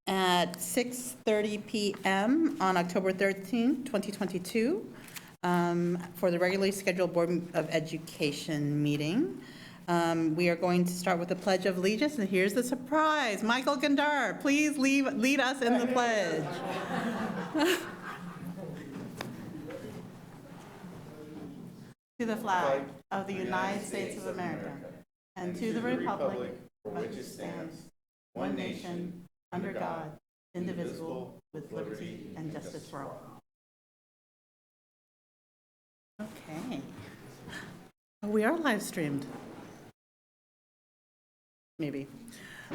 at 6:30 PM on October 13th, 2022, for the regularly scheduled Board of Education meeting. We are going to start with the Pledge of Allegiance, and here's the surprise. Michael Gandar, please lead us in the pledge. To the flag of the United States of America and to the republic for which it stands, one nation, under God, indivisible, with liberty and justice for all. Okay. We are live streamed. Maybe.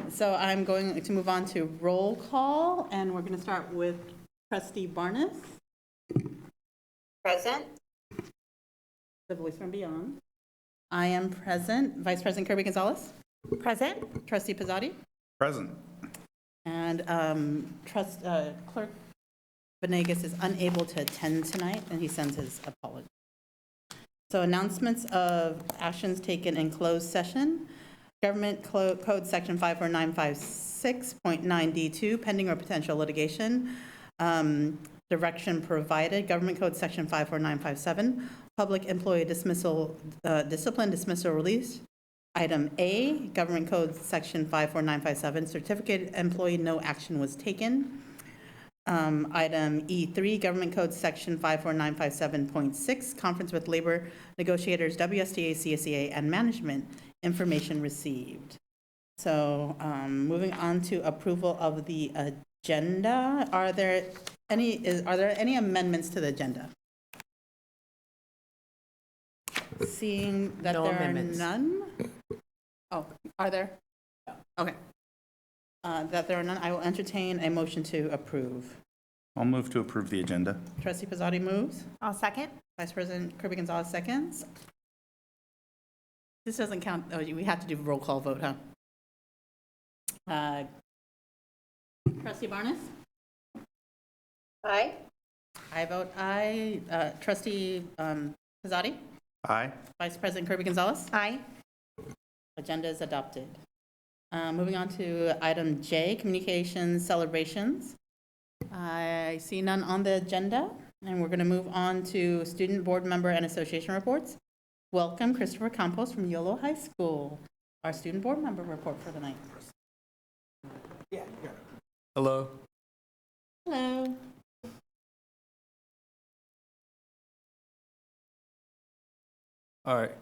So I'm going to move on to roll call, and we're going to start with Trustee Barnes. Present. The voice from beyond. I am present. Vice President Kirby Gonzalez. Present. Trustee Pizzotti. Present. And Clerk Venegas is unable to attend tonight, and he sends his apology. So announcements of actions taken in closed session. Government Code Section 54956.9D2, pending or potential litigation. Direction provided. Government Code Section 54957, public employee dismissal, discipline, dismissal, release. Item A, Government Code Section 54957, certificated employee, no action was taken. Item E3, Government Code Section 54957.6, conference with labor negotiators, WSTA, CSEA, and management, information received. So moving on to approval of the agenda, are there any amendments to the agenda? Seeing that No there amendments. are none? Oh, are there? Okay. That there are none, I will entertain a motion to approve. I'll move to approve the agenda. Trustee Pizzotti moves. I'll second. Vice President Kirby Gonzalez seconds. This doesn't count, oh, we have to do a roll call vote, huh? Trustee Barnes? Aye. I vote aye. Trustee Pizzotti? Aye. Vice President Kirby Gonzalez? Aye. Agenda is adopted. Moving on to item J, communications celebrations. I see none on the agenda, and we're going to move on to student board member and association reports. Welcome Christopher Campos from Yolo High School, our student board member report for the night. Hello. Hello. All right.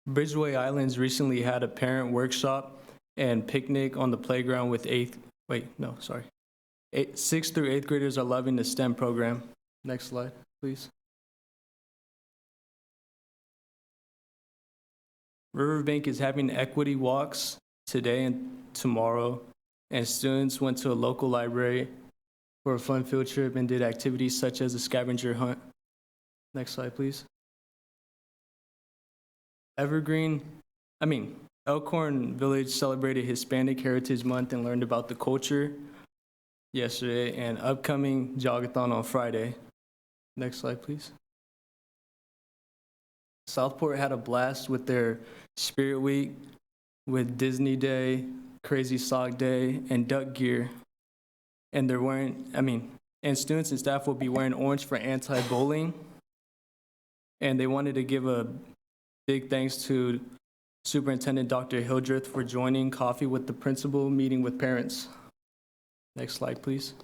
Bridgeway Islands recently had a parent workshop and picnic on the playground with 6th through 8th graders are loving the STEM program. Next slide, please. Riverbank is having equity walks today and tomorrow, and students went to a local library for a fun field trip and did activities such as a scavenger hunt. Next slide, please. Elkhorn Village celebrated Hispanic Heritage Month and learned about the culture yesterday, and upcoming Jogathon on Friday. Next slide, please. Southport had a blast with their Spirit Week with Disney Day, Crazy Sock Day, and Duck Gear. And and students and staff will be wearing orange for anti-bullying. And they wanted to give a big thanks to Superintendent Dr. Hildreth for joining Coffee with the Principal meeting with parents. Next slide, please.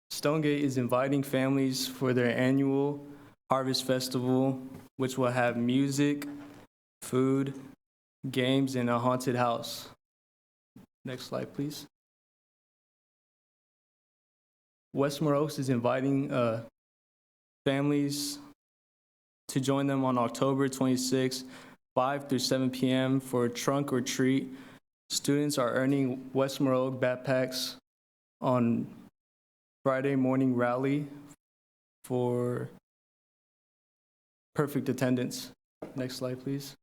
Stonegate is inviting families for their annual Harvest Festival, which will have music, food, games, and a haunted house. Next slide, please. Westmore Oaks is inviting families to join them on October 26, 5 through 7 p.m. for a trunk or treat. Students are earning Westmore Oak backpacks on Friday morning rally for perfect attendance. Next slide, please.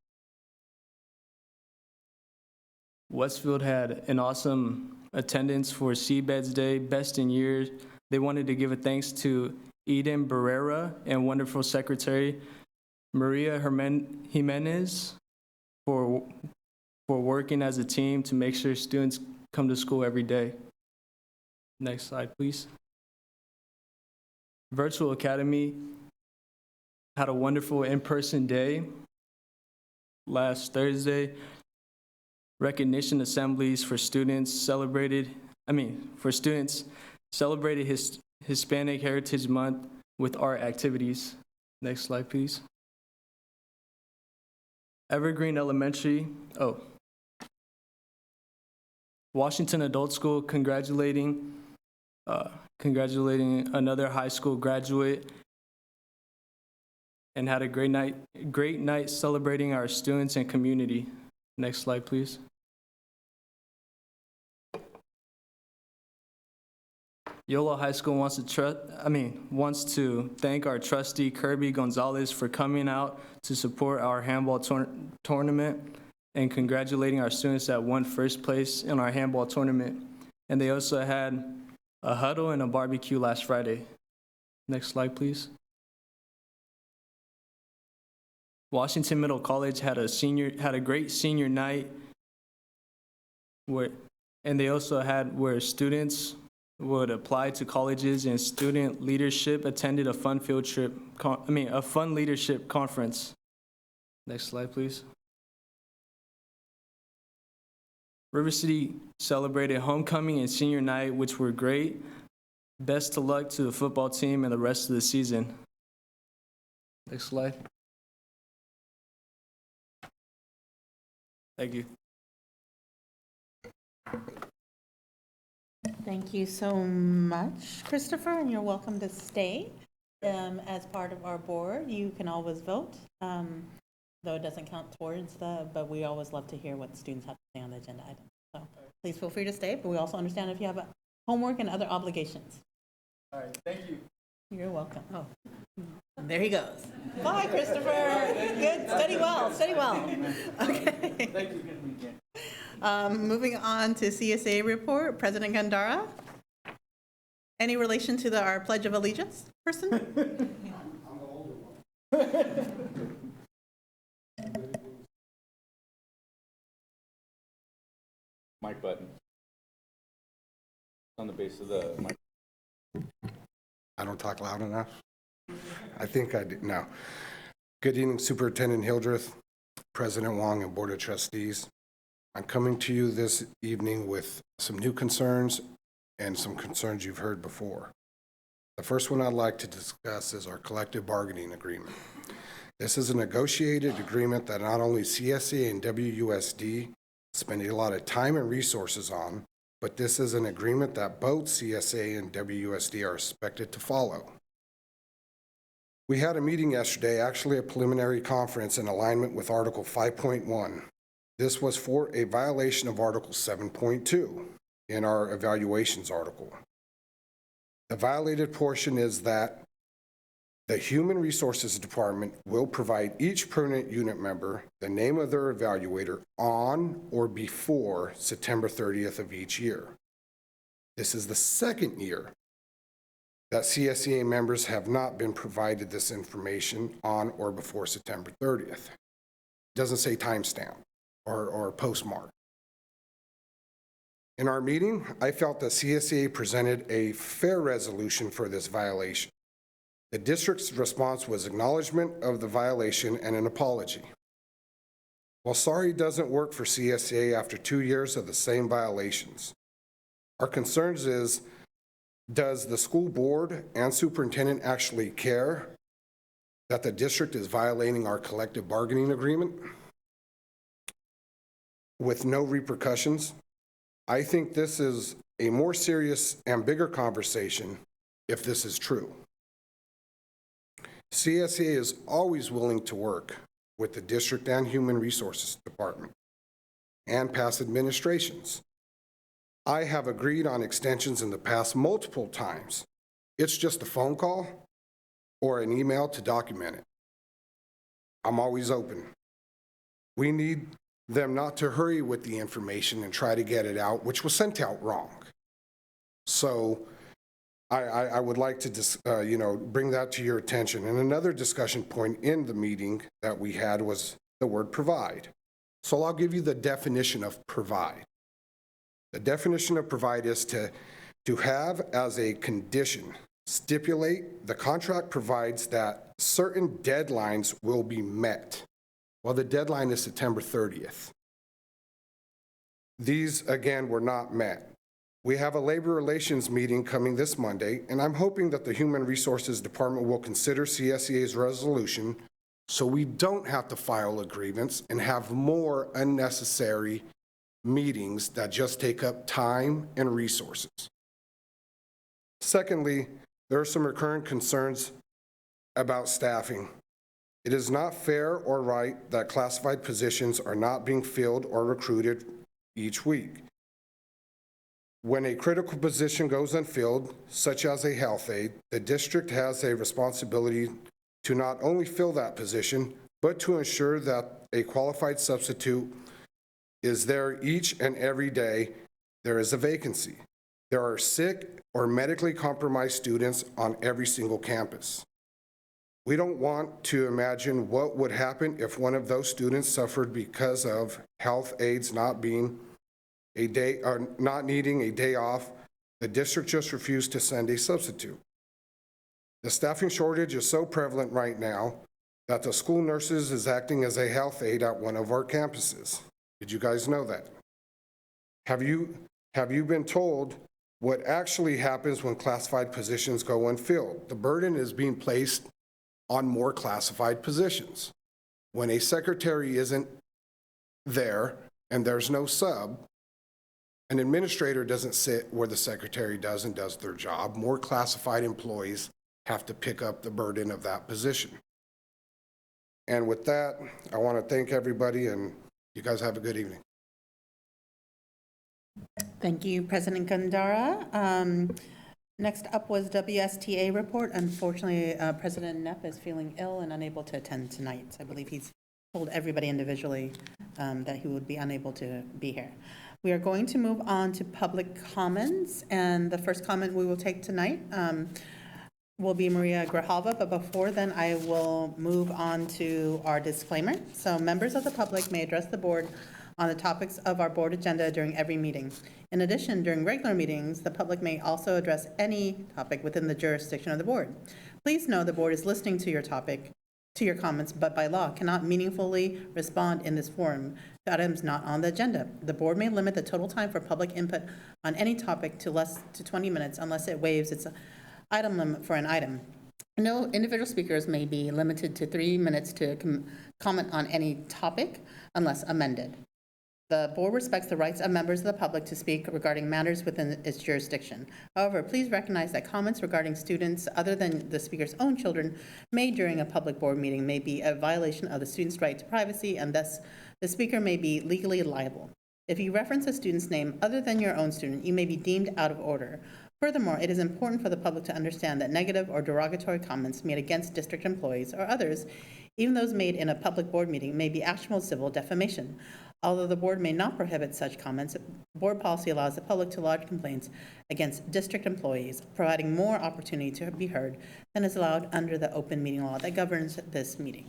Westfield had an awesome attendance for Seabeds Day, best in years. They wanted to give a thanks to Eden Barrera and wonderful secretary Maria Jimenez for working as a team to make sure students come to school every day. Next slide, please. Virtual Academy had a wonderful in-person day last Thursday. Recognition assemblies for students celebrated Hispanic Heritage Month with art activities. Next slide, please. Evergreen Elementary, Washington Adult School congratulating another high school graduate, and had a great night celebrating our students and community. Next slide, please. Yola High School wants to thank our trustee Kirby Gonzalez for coming out to support our handball tournament and congratulating our students that won first place in our handball tournament. And they also had a huddle and a barbecue last Friday. Next slide, please. Washington Middle College had a great senior night where students would apply to colleges, and student leadership attended a fun leadership conference. Next slide, please. River City celebrated homecoming and senior night, which were great. Best of luck to the football team and the rest of the season. Next slide. Thank you. Thank you so much, Christopher, and you're welcome to stay as part of our board. You can always vote, though it doesn't count towards but we always love to hear what students have to say on the agenda item. So please feel free to stay, but we also understand if you have homework and other obligations. All right, thank you. You're welcome. Oh, there he goes. Bye, Christopher. Good, study well. Okay. Thank you. Moving on to CSA report, President Gandara. Any relation to our Pledge of Allegiance person? I'm the older one. Mic button. On the base of the mic. I don't talk loud enough? I think I do. No. Good evening, Superintendent Hildreth, President Wong, and Board of Trustees. I'm coming to you this evening with some new concerns and some concerns you've heard before. The first one I'd like to discuss is our collective bargaining agreement. This is a negotiated agreement that not only CSA and WUSD spending a lot of time and resources on, but this is an agreement that both CSA and WUSD are expected to follow. We had a meeting yesterday, actually a preliminary conference in alignment with Article 5.1. This was for a violation of Article 7.2 in our evaluations article. The violated portion is that the Human Resources Department will provide each permanent unit member the name of their evaluator on or before September 30th of each year. This is the second year that CSEA members have not been provided this information on or before September 30th. It doesn't say timestamp or postmark. In our meeting, I felt that CSEA presented a fair resolution for this violation. The district's response was acknowledgement of the violation and an apology. While sorry doesn't work for CSEA after 2 years of the same violations, our concerns is, does the school board and superintendent actually care that the district is violating our collective bargaining agreement with no repercussions? I think this is a more serious and bigger conversation if this is true. CSEA is always willing to work with the district and Human Resources Department and past administrations. I have agreed on extensions in the past multiple times. It's just a phone call or an email to document it. I'm always open. We need them not to hurry with the information and try to get it out, which was sent out wrong. So I would like to bring that to your attention. And another discussion point in the meeting that we had was the word provide. So I'll give you the definition of provide. The The definition of provide is to have as a condition, stipulate, the contract provides that certain deadlines will be met. Well, the deadline is September 30th. These, again, were not met. We have a labor relations meeting coming this Monday, and I'm hoping that the Human Resources Department will consider CSEA's resolution so we don't have to file a grievance and have more unnecessary meetings that just take up time and resources. Secondly, there are some recurrent concerns about staffing. It is not fair or right that classified positions are not being filled or recruited each week. When a critical position goes unfilled, such as a health aide, the district has a responsibility to not only fill that position, but to ensure that a qualified substitute is there each and every day there is a vacancy. There are sick or medically compromised students on every single campus. We don't want to imagine what would happen if one of those students suffered because of health aides not being a day or not needing a day off. The district just refused to send a substitute. The staffing shortage is so prevalent right now that the school nurses is acting as a health aide at one of our campuses. Did you guys know that? Have you been told what actually happens when classified positions go unfilled? The burden is being placed on more classified positions. When a secretary isn't there and there's no sub, an administrator doesn't sit where the secretary does and does their job. More classified employees have to pick up the burden of that position. And with that, I want to thank everybody, and you guys have a good evening. Thank you, President Gandara. Next up was WSTA report. Unfortunately, President Neff is feeling ill and unable to attend tonight. I believe he's told everybody individually that he would be unable to be here. We are going to move on to public comments, and the first comment we will take tonight will be Maria Grijalva, but before then, I will move on to our disclaimer. So members of the public may address the board on the topics of our board agenda during every meeting. In addition, during regular meetings, the public may also address any topic within the jurisdiction of the board. Please know the board is listening to your topic, to your comments, but by law cannot meaningfully respond in this forum to items not on the agenda. The board may limit the total time for public input on any topic to less to 20 minutes unless it waives its item limit for an item. No individual speakers may be limited to 3 minutes to comment on any topic unless amended. The board respects the rights of members of the public to speak regarding matters within its jurisdiction. However, please recognize that comments regarding students other than the speaker's own children made during a public board meeting may be a violation of the student's right to privacy, and thus the speaker may be legally liable. If you reference a student's name other than your own student, you may be deemed out of order. Furthermore, it is important for the public to understand that negative or derogatory comments made against district employees or others, even those made in a public board meeting, may be actionable civil defamation. Although the board may not prohibit such comments, board policy allows the public to lodge complaints against district employees, providing more opportunity to be heard than is allowed under the open meeting law that governs this meeting.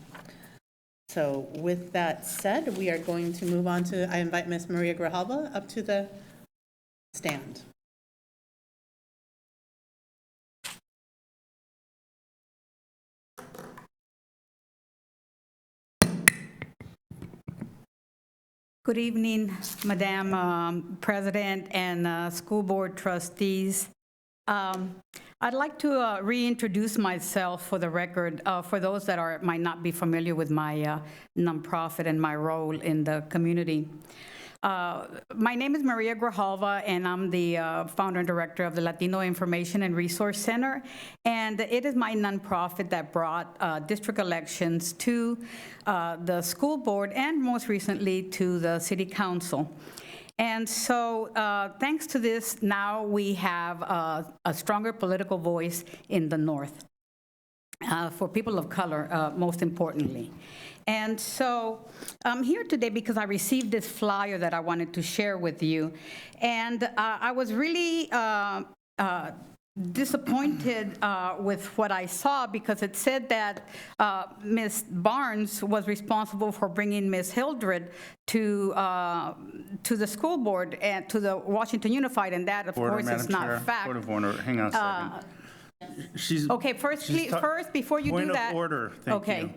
So with that said, we are going to move on to, I invite Ms. Maria Grijalva up to the stand. Good evening, Madam President and school board trustees. I'd like to reintroduce myself for the record, for those that might not be familiar with my nonprofit and my role in the community. My name is Maria Grijalva, and I'm the founder and director of the Latino Information and Resource Center, and it is my nonprofit that brought district elections to the school board and most recently to the city council. And so thanks to this, now we have a stronger political voice in the North, for people of color, most importantly. And so I'm here today because I received this flyer that I wanted to share with you. And I was really disappointed with what I saw because it said that Ms. Barnes was responsible for bringing Ms. Hildred to the school board and to the Washington Unified, and that, of course, is not fact. Point of order, hang on a second. She's. Okay, first, she's please, first, before you do Point that. of order, thank Okay. you.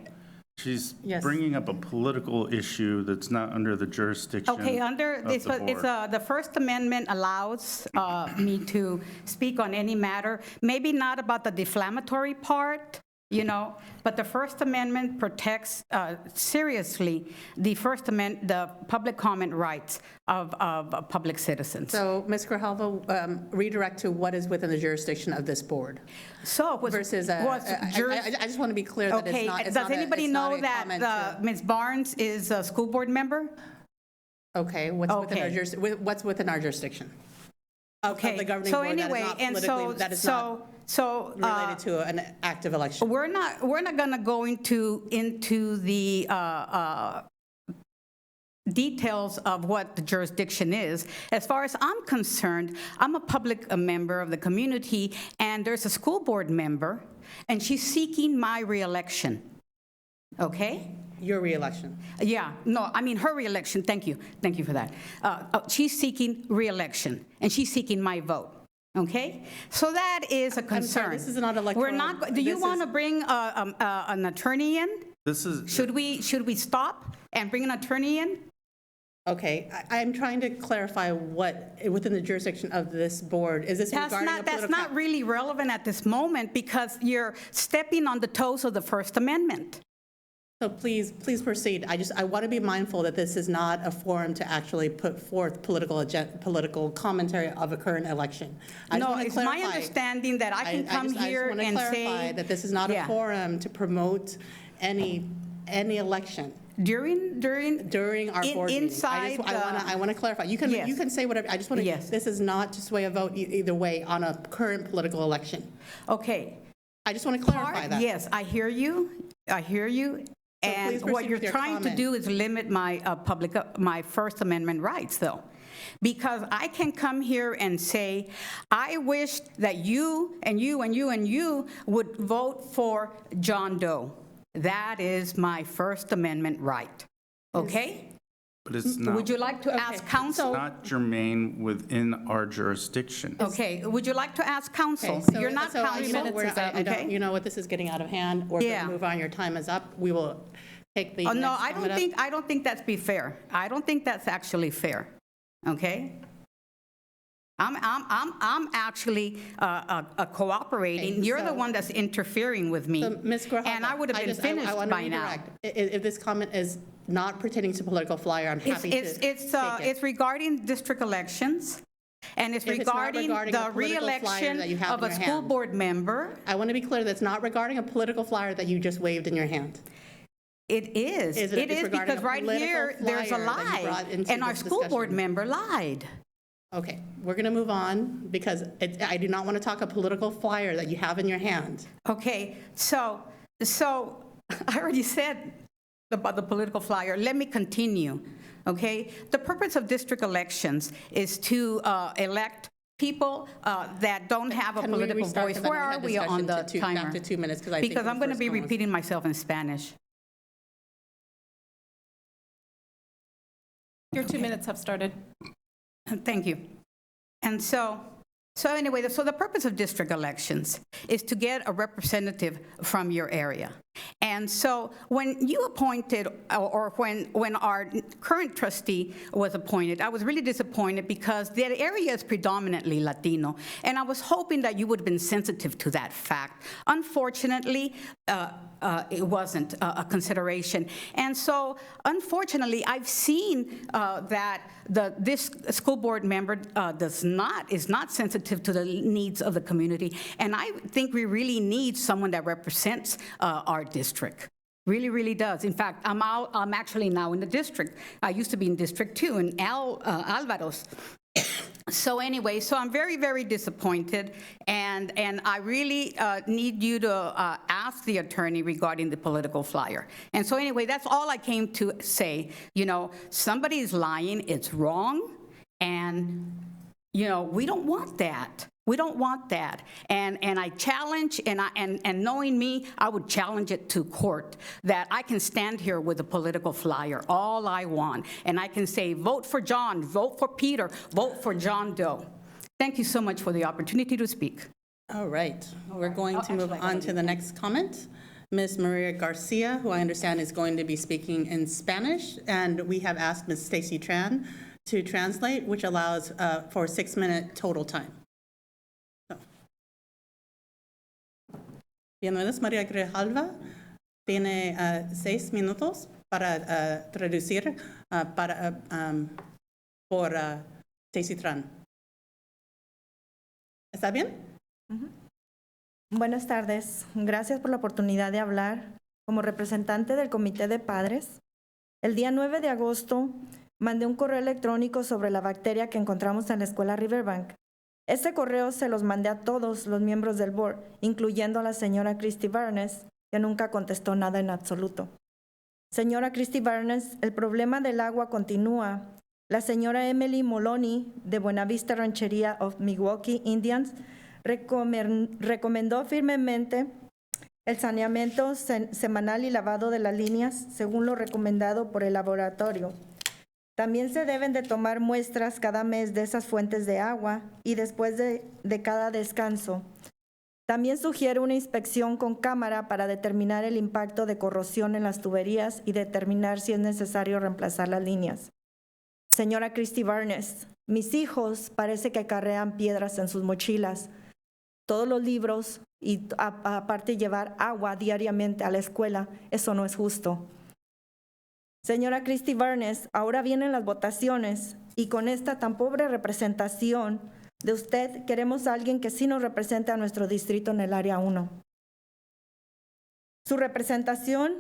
She's Yes. bringing up a political issue that's not under the jurisdiction Okay, under, of the it's, board. the First Amendment allows me to speak on any matter, maybe not about the defamatory part, you know, but the First Amendment protects seriously the the public comment rights of public citizens. So, Ms. Grijalva, redirect to what is within the jurisdiction of this board So was versus, I just want to be clear that Okay, it's not does anybody it's not know a that comment to- Ms. Barnes is a school board member? Okay, what's within our Okay. what's within our jurisdiction? Of Okay, the governing so board that is anyway, not and politically, that is not related to an active election. We're not going to go into the details of what the jurisdiction is. As far as I'm concerned, I'm a member of the community, and there's a school board member, and she's seeking my reelection. Okay? Your reelection. Yeah, no, I mean her reelection. Thank you for that. She's seeking reelection, and she's seeking my vote. Okay, so that is a concern. this is not electoral. We're not. Do you This want to is- bring an attorney in? This is, Should we stop and bring an attorney in? Okay, I'm trying to clarify what, within the jurisdiction of this board, is this regarding a political? That's not really relevant at this moment because you're stepping on the toes of the First Amendment. So please proceed. I want to be mindful that this is not a forum to actually put forth political commentary of a current election. I just No, want to it's my clarify. understanding that I can come here and I just want to clarify say. that this is not a Yeah. forum to promote any election During our board meeting. inside I want to clarify. You Yes. can say whatever, I just want to, Yes. this is not to sway a vote either way on a current political election. Okay. I just want to clarify that. Yes, I hear you. And please what proceed you're with your trying to comment. do is limit my my First Amendment rights, though. Because I can come here and say, I wish that you and you and you and you would vote for John Doe. That is my First Amendment right. Okay? but it's not, Would you like to ask counsel? not germane within our jurisdiction. Okay, would you like to ask counsel? Okay, so- You're not so I- counsel, I don't, okay? you know what, this is getting out of hand. We're going Yeah. to move on, your time is up. We will take the Oh, next no, I comment up. don't think that's be fair. I don't think that's actually fair, okay? I'm actually cooperating. Okay, You're the so- one that's interfering with me. So, Ms. Grijalva, And I would have been finished wanna by now. redirect. If this comment is not pertaining to political flyer, I'm happy to take it. It's regarding district elections, and it's If it's not regarding regarding a the political flyer reelection that you have of in a your school hand. board member. I want to be clear, that's not regarding a political flyer that you just waved in your hand. It is. Is it It is regarding because a right political here, there's a flyer that you lie, brought into and our this school board discussion? member lied. Okay, we're going to move on because I do not want to talk a political flyer that you have in your hand. Okay, so I already said about the political flyer. Let me continue, okay? The purpose of district elections is to elect people that don't have a Can we political restart? voice. 'Cause I Where know are had we on the discussion to timer? back to 2 minutes, 'cause I think Because the I'm going to first be one was- repeating myself in Spanish. Your 2 minutes have started. Thank you. And so anyway, so the purpose of district elections is to get a representative from your area. And so when you appointed, or when our current trustee was appointed, I was really disappointed because that area is predominantly Latino, and I was hoping that you would have been sensitive to that fact. Unfortunately, it wasn't a consideration. And so, unfortunately, I've seen that this school board member is not sensitive to the needs of the community, and I think we really need someone that represents our district. Really, really does. In fact, I'm actually now in the district. I used to be in District 2 in Alvaros. So anyway, so I'm very, very disappointed, and I really need you to ask the attorney regarding the political flyer. And so anyway, that's all I came to say. You know, somebody is lying, it's wrong, and, you know, we don't want that. We don't want that. And I challenge, and knowing me, I would challenge it to court, that I can stand here with a political flyer all I want, and I can say, vote for John, vote for Peter, vote for John Doe. Thank you so much for the opportunity to speak. All right, we're going to move on to the next comment. Ms. Maria Garcia, who I understand is going to be speaking in Spanish, and we have asked Ms. Stacy Tran to translate, which allows for a 6-minute total time. Bienvenidos, María Grijalva. Tiene 6 minutos para traducir por Stacy Tran. ¿Está bien? Buenas tardes. Gracias por la oportunidad de hablar. Como representante del Comité de Padres, el día 9 de agosto mandé un correo electrónico sobre la bacteria que encontramos en la escuela Riverbank. Este correo se los mandé a todos los miembros del board, incluyendo a la señora Christy Barnes, que nunca contestó nada en absoluto. Señora Christy Barnes, el problema del agua continúa. La señora Emily Moloney, de Buenavista Ranchería of Milwaukee Indians, recomendó firmemente el saneamiento semanal y lavado de las líneas, según lo recomendado por el laboratorio. También se deben de tomar muestras cada mes de esas fuentes de agua y después de cada descanso. También sugiere una inspección con cámara para determinar el impacto de corrosión en las tuberías y determinar si es necesario reemplazar las líneas. Señora Christy Barnes, mis hijos parece que acarrean piedras en sus mochilas, todos los libros y aparte llevar agua diariamente a la escuela. Eso no es justo. Señora Christy Barnes, ahora vienen las votaciones y con esta tan pobre representación de usted queremos a alguien que sí nos represente a nuestro distrito en el área 1. Su representación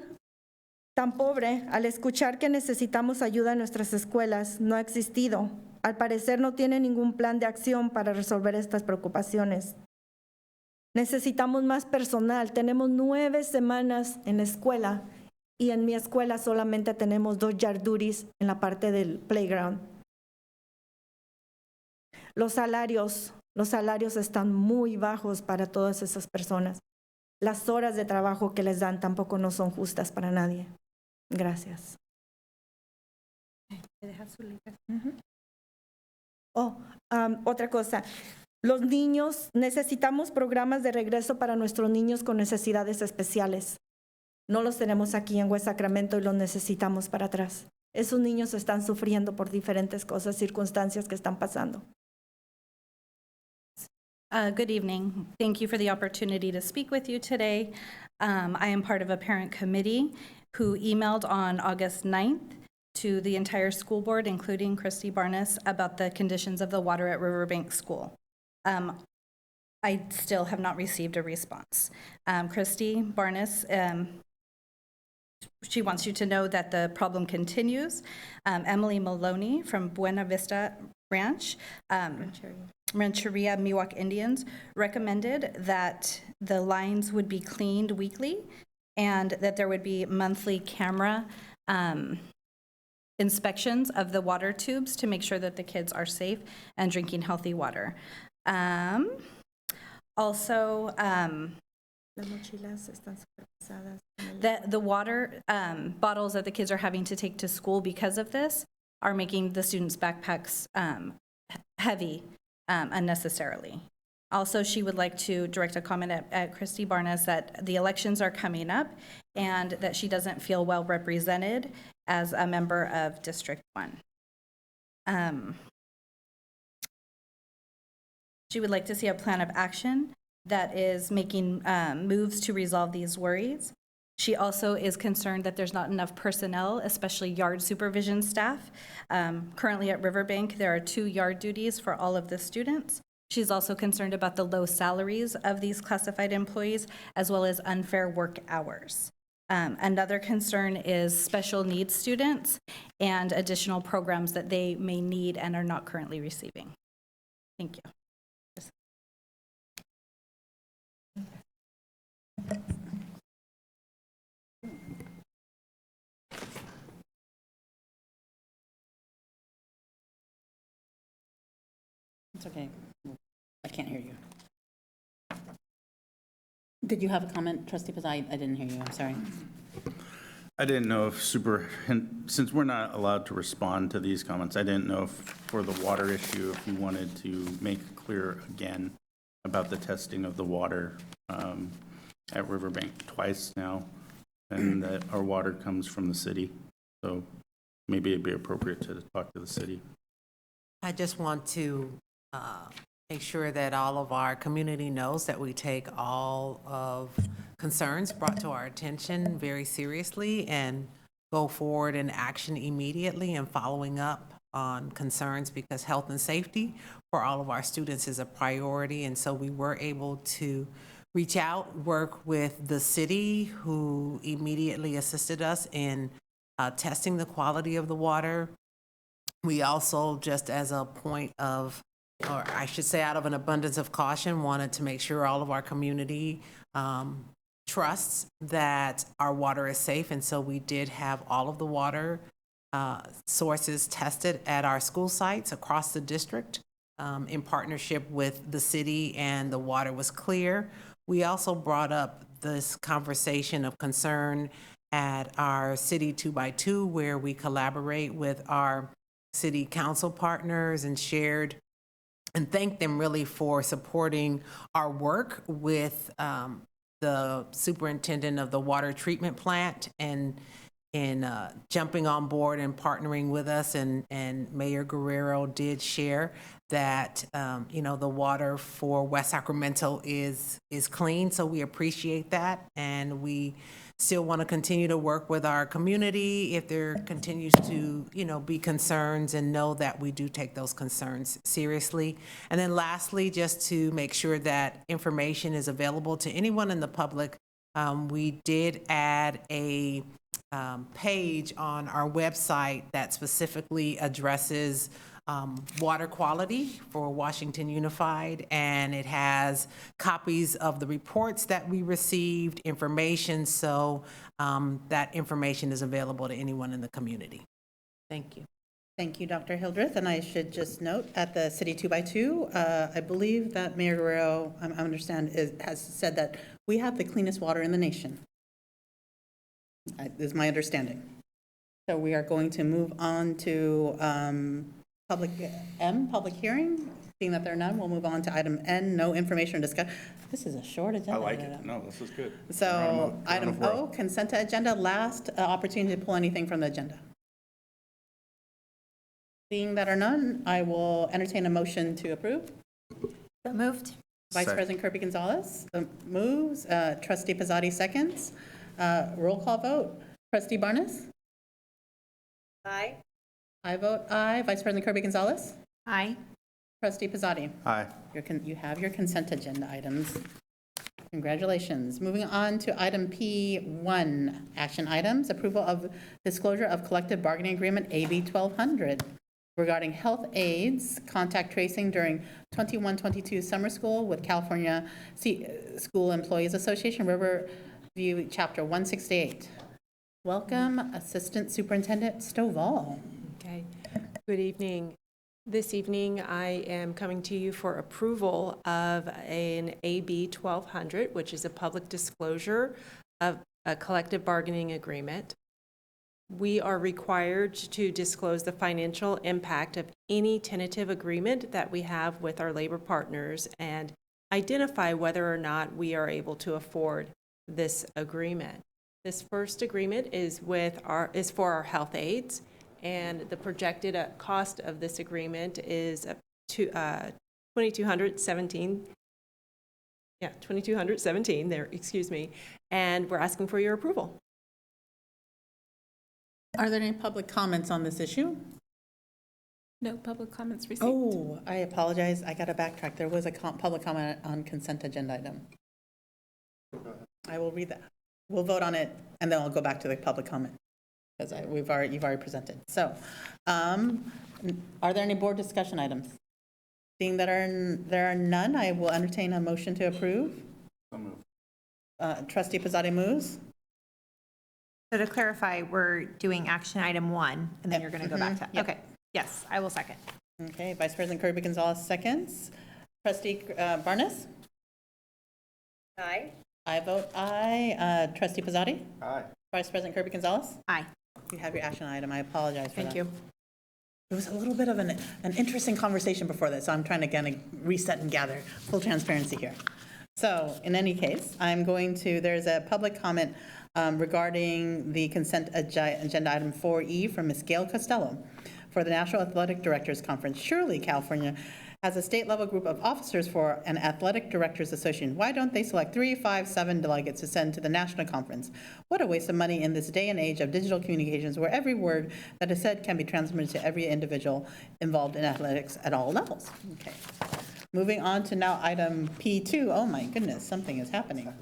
tan pobre, al escuchar que necesitamos ayuda en nuestras escuelas, no ha existido. Al parecer no tiene ningún plan de acción para resolver estas preocupaciones. Necesitamos más personal. Tenemos 9 semanas en la escuela y en mi escuela solamente tenemos 2 yard duties en la parte del playground. Los salarios están muy bajos para todas esas personas. Las horas de trabajo que les dan tampoco no son justas para nadie. Gracias. Otra cosa. Los niños, necesitamos programas de regreso para nuestros niños con necesidades especiales. No los tenemos aquí en West Sacramento y los necesitamos para atrás. Esos niños están sufriendo por diferentes cosas, circunstancias que están pasando. Good evening. Thank you for the opportunity to speak with you today. I am part of a parent committee who emailed on August 9th to the entire school board, including Christy Barnes, about the conditions of the water at Riverbank School. I still have not received a response. Christy Barnes, she wants you to know that the problem continues. Emily Maloney from Buena Vista Ranch, Rancheria Miwok Indians, recommended that the lines would be cleaned weekly and that there would be monthly camera inspections of the water tubes to make sure that the kids are safe and drinking healthy water. Also, the water bottles that the kids are having to take to school because of this are making the students' backpacks heavy unnecessarily. Also, she would like to direct a comment at Christy Barnes that the elections are coming up and that she doesn't feel well represented as a member of District 1. She would like to see a plan of action that is making moves to resolve these worries. She also is concerned that there's not enough personnel, especially yard supervision staff. Currently at Riverbank, there are 2 yard duties for all of the students. She's also concerned about the low salaries of these classified employees, as well as unfair work hours. Another concern is special needs students and additional programs that they may need and are not currently receiving. Thank you. It's okay. I can't hear you. Did you have a comment, trustee Pizza? I didn't hear you, I'm sorry. I didn't know if since we're not allowed to respond to these comments, I didn't know if for the water issue, if you wanted to make clear again about the testing of the water at Riverbank twice now, and that our water comes from the city. So maybe it'd be appropriate to talk to the city. I just want to make sure that all of our community knows that we take all of concerns brought to our attention very seriously and go forward in action immediately and following up on concerns, because health and safety for all of our students is a priority. And so we were able to reach out, work with the city, who immediately assisted us in testing the quality of the water. We also, just as a point of, or I should say out of an abundance of caution, wanted to make sure all of our community trusts that our water is safe. And so we did have all of the water sources tested at our school sites across the district in partnership with the city, and the water was clear. We also brought up this conversation of concern at our City 2x2, where we collaborate with our city council partners and shared and thanked them really for supporting our work with the superintendent of the water treatment plant and jumping on board and partnering with us. And Mayor Guerrero did share that, the water for West Sacramento is clean. So we appreciate that. And we still want to continue to work with our community if there continues to, be concerns, and know that we do take those concerns seriously. And then lastly, just to make sure that information is available to anyone in the public, we did add a page on our website that specifically addresses water quality for Washington Unified, and it has copies of the reports that we received, information, so that information is available to anyone in the community. Thank you. Thank you, Dr. Hildreth. And I should just note, at the City 2x2, I believe that Mayor Guerrero, I understand, has said that we have the cleanest water in the nation. Is my understanding. So we are going to move on to public hearing. Seeing that there are none, we'll move on to item N, no information or discussion. This is a short agenda. I like it. No, this is good. So item O, consent agenda, last opportunity to pull anything from the agenda. Seeing that are none, I will entertain a motion to approve. So moved. Vice Second. President Kirby Gonzalez moves, Trustee Pizzotti seconds. Roll call vote. Trustee Barnes? Aye. I vote aye. Vice President Kirby Gonzalez? Aye. Trustee Pizzotti? Aye. You have your consent agenda items. Congratulations. Moving on to item P1, action items, approval of disclosure of collective bargaining agreement AB 1200 regarding health aides, contact tracing during 21-22 summer school with California School Employees Association, Riverview Chapter 168. Welcome, Assistant Superintendent Stovall. Okay. Good evening. This evening, I am coming to you for approval of an AB 1200, which is a public disclosure of a collective bargaining agreement. We are required to disclose the financial impact of any tentative agreement that we have with our labor partners and identify whether or not we are able to afford this agreement. This first agreement is for our health aides, and the projected cost of this agreement is $2,217 there, excuse me, and we're asking for your approval. Are there any public comments on this issue? No public comments received. Oh, I apologize. I got to backtrack. There was a public comment on consent agenda item. I will read that. We'll vote on it, and then I'll go back to the public comment, because you've already presented. So, are there any board discussion items? Seeing that there are none, I will entertain a motion to approve. Trustee Pizzotti moves. So to clarify, we're doing action item 1, and then you're going to go back to, okay, yes, I will second. Okay, Vice President Kirby Gonzalez seconds. Trustee Barnes? Aye. I vote aye. Trustee Pizzotti? Aye. Vice President Kirby Gonzalez? Aye. You have your action item. I apologize for that. Thank you. It was a little bit of an interesting conversation before this, so I'm trying to kind of reset and gather full transparency here. So in any case, there's a public comment regarding the consent agenda item 4E from Ms. Gail Costello for the National Athletic Directors Conference. Surely California has a state-level group of officers for an Athletic Directors Association. Why don't they select 3, 5, 7 delegates to send to the national conference? What a waste of money in this day and age of digital communications where every word that is said can be transmitted to every individual involved in athletics at all levels. Okay. Moving on to now item P2. Oh my goodness, something is happening.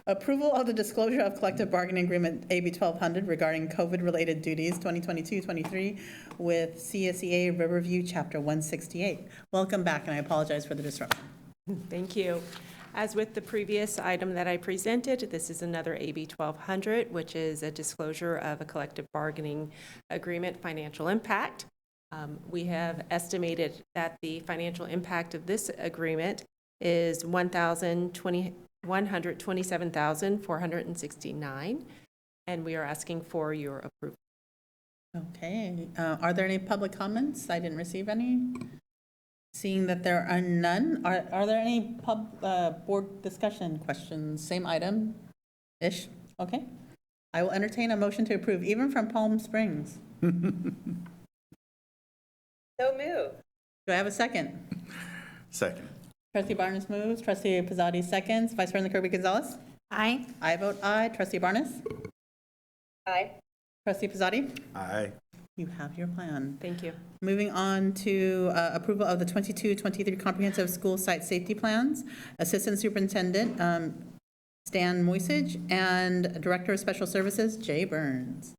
Approval of the disclosure of collective bargaining agreement AB 1200 regarding COVID-related duties 2022-23 with CSEA Riverview Chapter 168. Welcome back, and I apologize for the disruption. Thank you. As with the previous item that I presented, this is another AB 1200, which is a disclosure of a collective bargaining agreement financial impact. We have estimated that the financial impact of this agreement is $127,469, and we are asking for your approval. Okay, are there any public comments? I didn't receive any. Seeing that there are none, are there any board discussion questions? Same item-ish? Okay. I will entertain a motion to approve, even from Palm Springs. So moved. Do I have a second? Second. Trustee Barnes moves, trustee Pizzotti seconds, Vice President Kirby Gonzalez? Aye. I vote aye. Trustee Barnes? Aye. Trustee Pizzotti? Aye. You have your plan. Thank you. Moving on to approval of the 22-23 Comprehensive School Site Safety Plans. Assistant Superintendent Stan Moisage and Director of Special Services Jay Burns.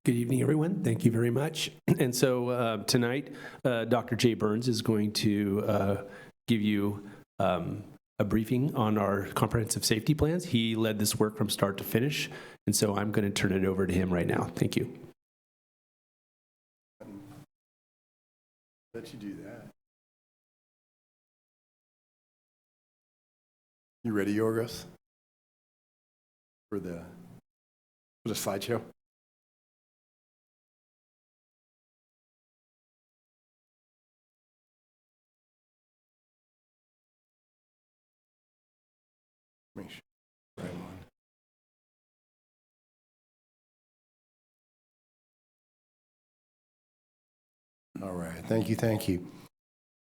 Good evening, everyone. Thank you very much. And so tonight, Dr. Jay Burns is going to give you a briefing on our comprehensive safety plans. He led this work from start to finish, and so I'm going to turn it over to him right now. Thank you. Let you do that. You ready, Yorgos, for the slideshow? Make sure. Right on. All right, thank you.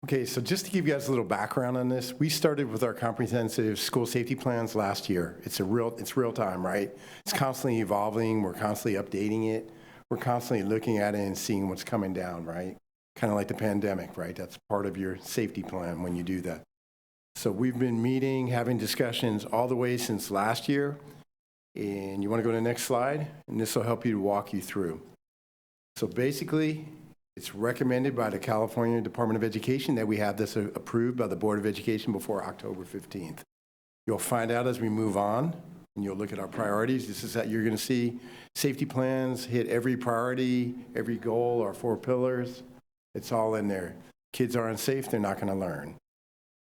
Okay, so just to give you guys a little background on this, we started with our comprehensive school safety plans last year. It's real time, right? It's constantly evolving, we're constantly updating it, we're constantly looking at it and seeing what's coming down, right? Kind of like the pandemic, right? That's part of your safety plan when you do that. So we've been meeting, having discussions all the way since last year. And you want to go to the next slide? And this will help you to walk you through. So basically, it's recommended by the California Department of Education that we have this approved by the Board of Education before October 15th. You'll find out as we move on, and you'll look at our priorities. This is that you're going to see safety plans hit every priority, every goal, our 4 pillars. It's all in there. Kids aren't safe, they're not going to learn.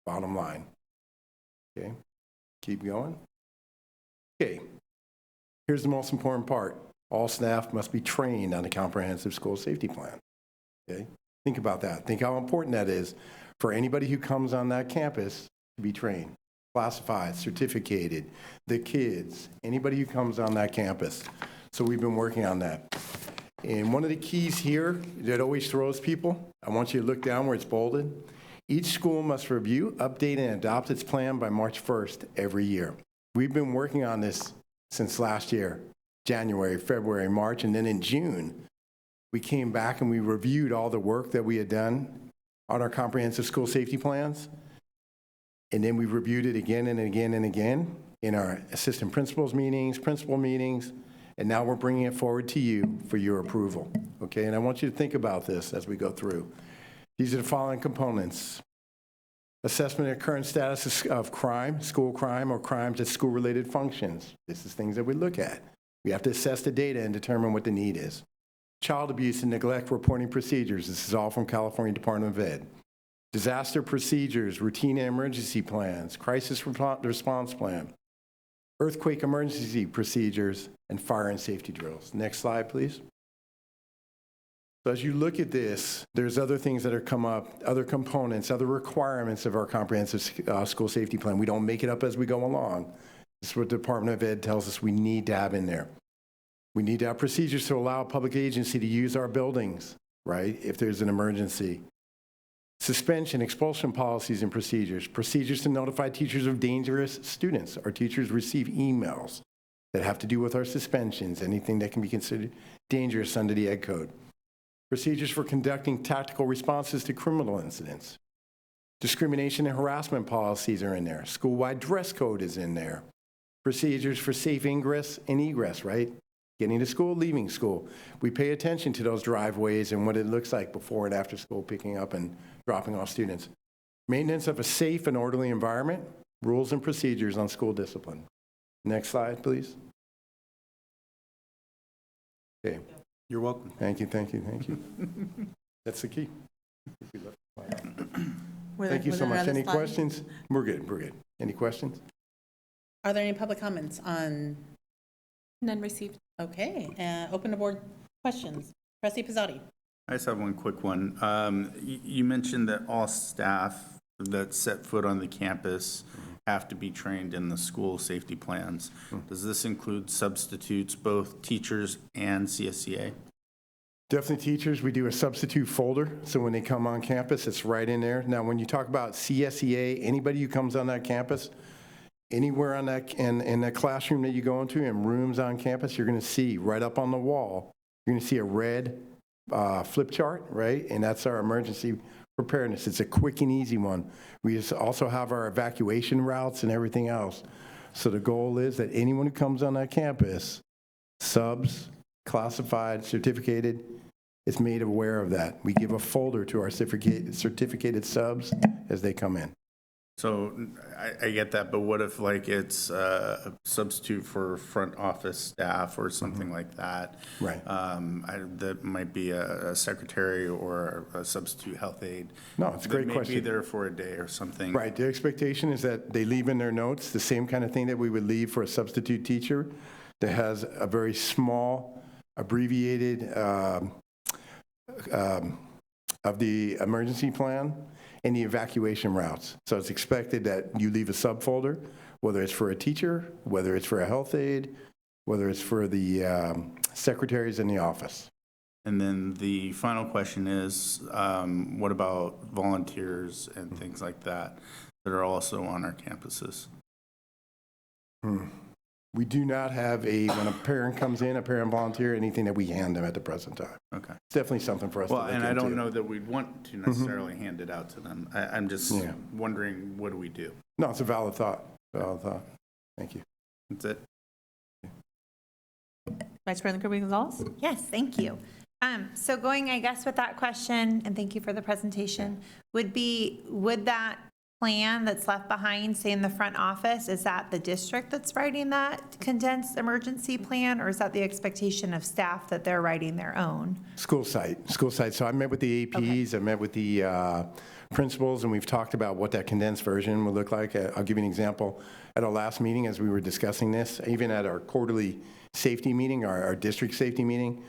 Bottom line. Okay, keep going. Okay, here's the most important part. All staff must be trained on a comprehensive school safety plan. Okay, think about that. Think how important that is for anybody who comes on that campus to be trained, classified, certificated, the kids, anybody who comes on that campus. So we've been working on that. And one of the keys here that always throws people, I want you to look down where it's bolded. Each school must review, update, and adopt its plan by March 1st every year. We've been working on this since last year, January, February, March, and then in June, we came back and we reviewed all the work that we had done on our comprehensive school safety plans. And then we reviewed it again and again and again in our assistant principals meetings, principal meetings, and now we're bringing it forward to you for your approval. Okay, and I want you to think about this as we go through. These are the following components. Assessment of current status of crime, school crime, or crimes at school-related functions. This is things that we look at. We have to assess the data and determine what the need is. Child abuse and neglect reporting procedures. This is all from California Department of Ed. Disaster procedures, routine and emergency plans, crisis response plan, earthquake emergency procedures, and fire and safety drills. Next slide, please. So as you look at this, there's other things that are come up, other components, other requirements of our comprehensive school safety plan. We don't make it up as we go along. This is what the Department of Ed tells us we need to have in there. We need to have procedures to allow a public agency to use our buildings, right, if there's an emergency. Suspension, expulsion policies and procedures. Procedures to notify teachers of dangerous students. Our teachers receive emails that have to do with our suspensions, anything that can be considered dangerous under the Ed Code. Procedures for conducting tactical responses to criminal incidents. Discrimination and harassment policies are in there. School-wide dress code is in there. Procedures for safe ingress and egress, right? Getting to school, leaving school. We pay attention to those driveways and what it looks like before and after school, picking up and dropping off students. Maintenance of a safe and orderly environment, rules and procedures on school discipline. Next slide, please. Okay. You're welcome. Thank you, thank you, thank you. That's the key. Were Thank you there so much. other Any slides? questions? We're good, we're good. Any questions? Are there any public comments on, None received. okay, open to board questions? Trustee Pizzotti. I just have one quick one. You mentioned that all staff that set foot on the campus have to be trained in the school safety plans. Does this include substitutes, both teachers and CSEA? Definitely teachers. We do a substitute folder, so when they come on campus, it's right in there. Now, when you talk about CSEA, anybody who comes on that campus, anywhere on that, in that classroom that you go into, and rooms on campus, you're going to see right up on the wall, you're going to see a red flip chart, right? And that's our emergency preparedness. It's a quick and easy one. We just also have our evacuation routes and everything else. So the goal is that anyone who comes on that campus, subs, classified, certificated, is made aware of that. We give a folder to our certificated subs as they come in. So I get that, but what if like it's a substitute for front office staff or something like that? Right. That might be a secretary or a substitute health aide. No, it's a great that may question. be there for a day or something. Right, the expectation is that they leave in their notes the same kind of thing that we would leave for a substitute teacher that has a very small, abbreviated of the emergency plan and the evacuation routes. So it's expected that you leave a subfolder, whether it's for a teacher, whether it's for a health aide, whether it's for the secretaries in the office. And then the final question is, what about volunteers and things like that that are also on our campuses? We do not have when a parent comes in, a parent volunteer, anything that we hand them at the present time. Okay. It's definitely something for us to Well, look and I into. don't know that we'd want to necessarily hand it out to them. I'm just wondering, what do we do? No, it's a valid thought. Valid thought. Thank you. That's it. Vice President Kirby Gonzalez? Yes, thank you. So going, I guess, with that question, and thank you for the presentation, would that plan that's left behind, say in the front office, is that the district that's writing that condensed emergency plan, or is that the expectation of staff that they're writing their own? School site. So I met with the APs, I met with the principals, and we've talked about what that condensed version would look like. I'll give you an example. At our last meeting, as we were discussing this, even at our quarterly safety meeting, our district safety meeting,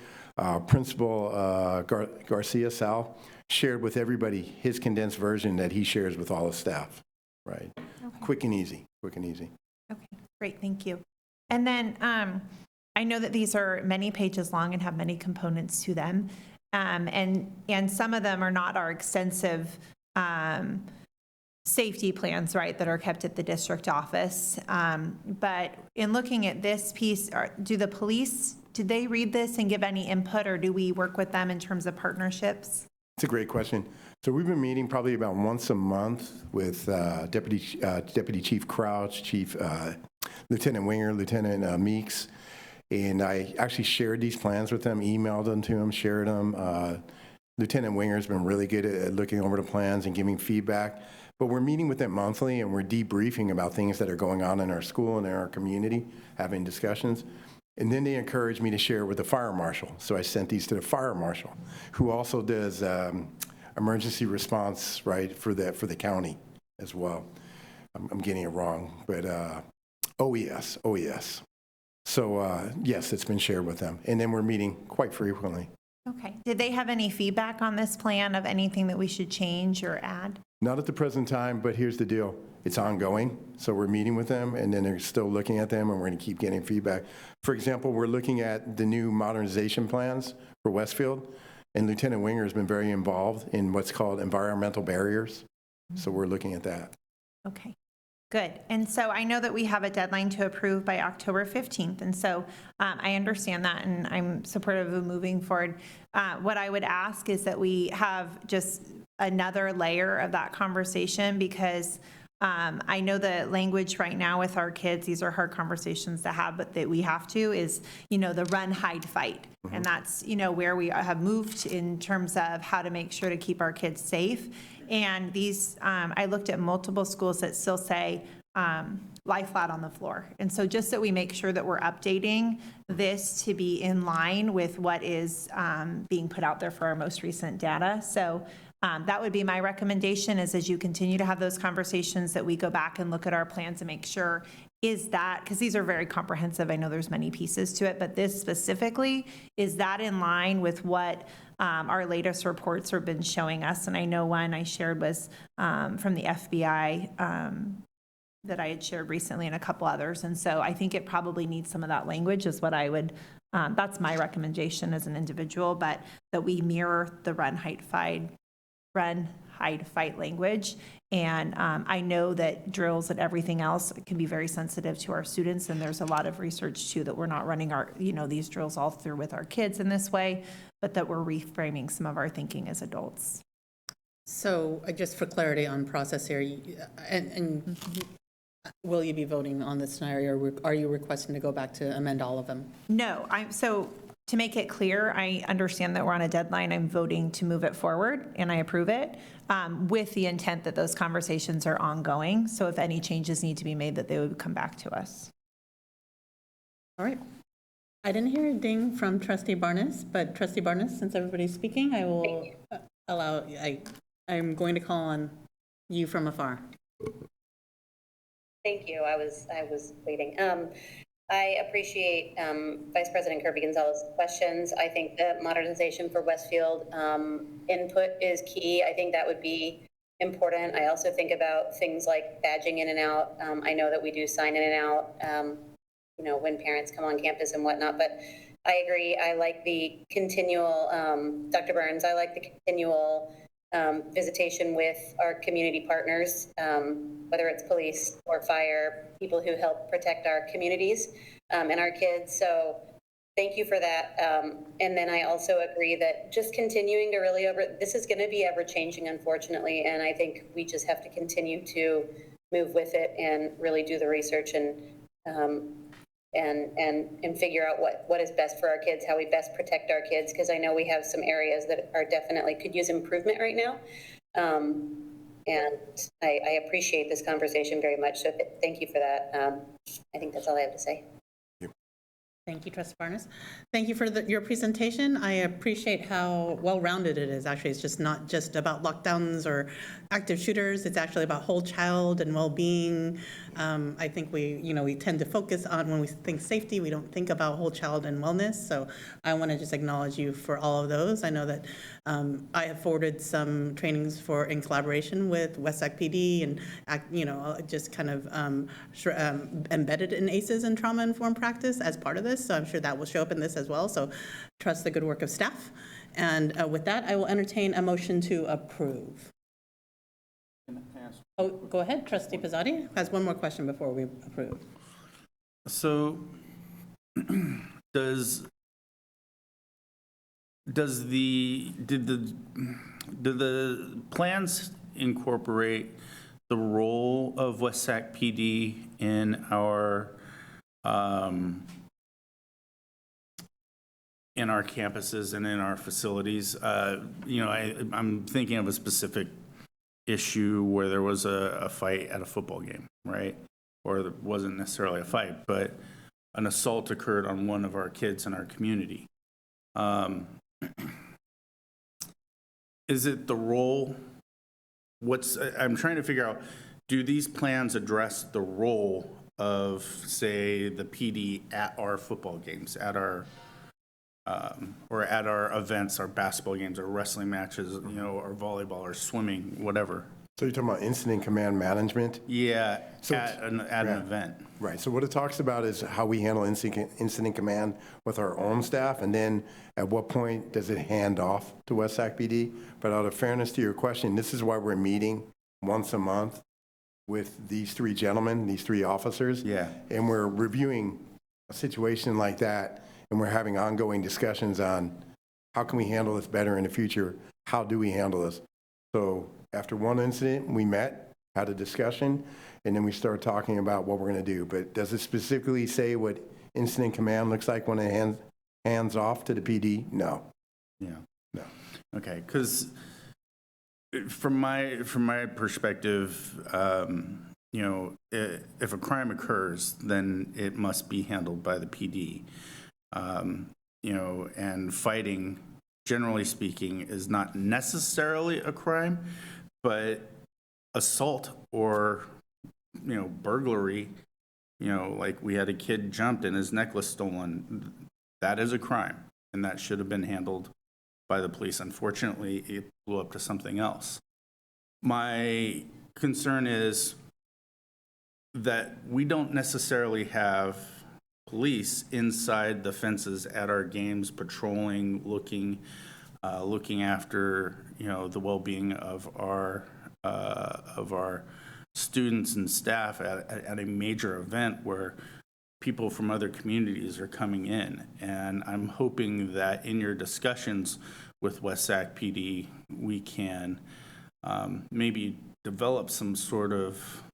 Principal Garcia Sal shared with everybody his condensed version that he shares with all his staff, right? Okay. Quick and easy, quick and easy. Okay, great, thank you. And then I know that these are many pages long and have many components to them, and some of them are not our extensive safety plans, right, that are kept at the district office. But in looking at this piece, did they read this and give any input, or do we work with them in terms of partnerships? It's a great question. So we've been meeting probably about once a month with Deputy Chief Crouch, Lieutenant Winger, Lieutenant Meeks, and I actually shared these plans with them, emailed them to them, shared them. Lieutenant Winger's been really good at looking over the plans and giving feedback. But we're meeting with them monthly, and we're debriefing about things that are going on in our school and in our community, having discussions. And then they encouraged me to share with the fire marshal. So I sent these to the fire marshal, who also does emergency response, right, for the county as well. I'm getting it wrong, but OES. So yes, it's been shared with them. And then we're meeting quite frequently. Okay. Did they have any feedback on this plan of anything that we should change or add? Not at the present time, but here's the deal. It's ongoing, so we're meeting with them, and then they're still looking at them, and we're going to keep getting feedback. For example, we're looking at the new modernization plans for Westfield, and Lieutenant Winger has been very involved in what's called environmental barriers, so we're looking at that. Okay, good. And so I know that we have a deadline to approve by October 15th, and so I understand that, and I'm supportive of moving forward. What I would ask is that we have just another layer of that conversation, because I know the language right now with our kids, these are hard conversations to have, but that we have to is, the run, hide, fight. And that's, where we have moved in terms of how to make sure to keep our kids safe. And these, I looked at multiple schools that still say, lie flat on the floor. And so just that we make sure that we're updating this to be in line with what is being put out there for our most recent data. So that would be my recommendation, is as you continue to have those conversations, that we go back and look at our plans and make sure, is that, because these are very comprehensive, I know there's many pieces to it, but this specifically, is that in line with what our latest reports have been showing us? And I know one I shared was from the FBI that I had shared recently, and a couple others. And so I think it probably needs some of that language, is what I would, that's my recommendation as an individual, but that we mirror the run, hide, fight language. And I know that drills and everything else can be very sensitive to our students, and there's a lot of research too that we're not running our, these drills all through with our kids in this way, but that we're reframing some of our thinking as adults. So just for clarity on process here, and will you be voting on this scenario, or are you requesting to go back to amend all of them? No, so to make it clear, I understand that we're on a deadline. I'm voting to move it forward, and I approve it, with the intent that those conversations are ongoing. So if any changes need to be made, that they would come back to us. All right. I didn't hear a ding from Trustee Barnes, but Trustee Barnes, since everybody's speaking, I will I'm going to call on you from afar. Thank you. I was waiting. I appreciate Vice President Kirby-Gonzalez's questions. I think the modernization for Westfield input is key. I think that would be important. I also think about things like badging in and out. I know that we do sign in and out, when parents come on campus and whatnot, but I agree. I like the continual, Dr. Burns, I like the continual visitation with our community partners, whether it's police or fire, people who help protect our communities and our kids. So thank you for that. And then I also agree that just continuing to really this is going to be ever changing, unfortunately. And I think we just have to continue to move with it and really do the research and figure out what is best for our kids, how we best protect our kids, because I know we have some areas that are definitely could use improvement right now. And I appreciate this conversation very much, so thank you for that. I think that's all I have to say. Thank you, Trustee Barnes. Thank you for your presentation. I appreciate how well-rounded it is. Actually, it's just not just about lockdowns or active shooters. It's actually about whole child and well-being. I think we tend to focus on, when we think safety, we don't think about whole child and wellness. So I want to just acknowledge you for all of those. I know that I have forwarded some trainings in collaboration with Westsac PD, and just kind of embedded in ACEs and trauma-informed practice as part of this. So I'm sure that will show up in this as well. So trust the good work of staff. And with that, I will entertain a motion to approve. Oh, go ahead. Trustee Pizzotti has one more question before we approve. So did the plans incorporate the role of Westsac PD in our campuses and in our facilities? I'm thinking of a specific issue where there was a fight at a football game, right? Or there wasn't necessarily a fight, but an assault occurred on one of our kids in our community. Is it the role, I'm trying to figure out, do these plans address the role of, say, the PD at our football games, at our, or at our events, our basketball games, our wrestling matches, you know, our volleyball, or swimming, whatever? So you're talking about incident command management? Yeah, So at an event. Right, so what it talks about is how we handle incident command with our own staff, and then at what point does it hand off to West Sac PD? But out of fairness to your question, this is why we're meeting once a month with these three gentlemen, these three officers. Yeah. And we're reviewing a situation like that, and we're having ongoing discussions on how can we handle this better in the future? How do we handle this? So after one incident, we met, had a discussion, and then we started talking about what we're going to do. But does it specifically say what incident command looks like when it hands off to the PD? No. Yeah. No. Okay, because from my perspective, you know, if a crime occurs, then it must be handled by the PD. You know, and fighting, generally speaking, is not necessarily a crime, but assault or, you know, burglary, you know, like we had a kid jumped and his necklace stolen, that is a crime, and that should have been handled by the police. Unfortunately, it blew up to something else. My concern is that we don't necessarily have police inside the fences at our games, patrolling, looking after, you know, the well-being of our students and staff at a major event where people from other communities are coming in. And I'm hoping that in your discussions with West Sac PD, we can maybe develop some sort of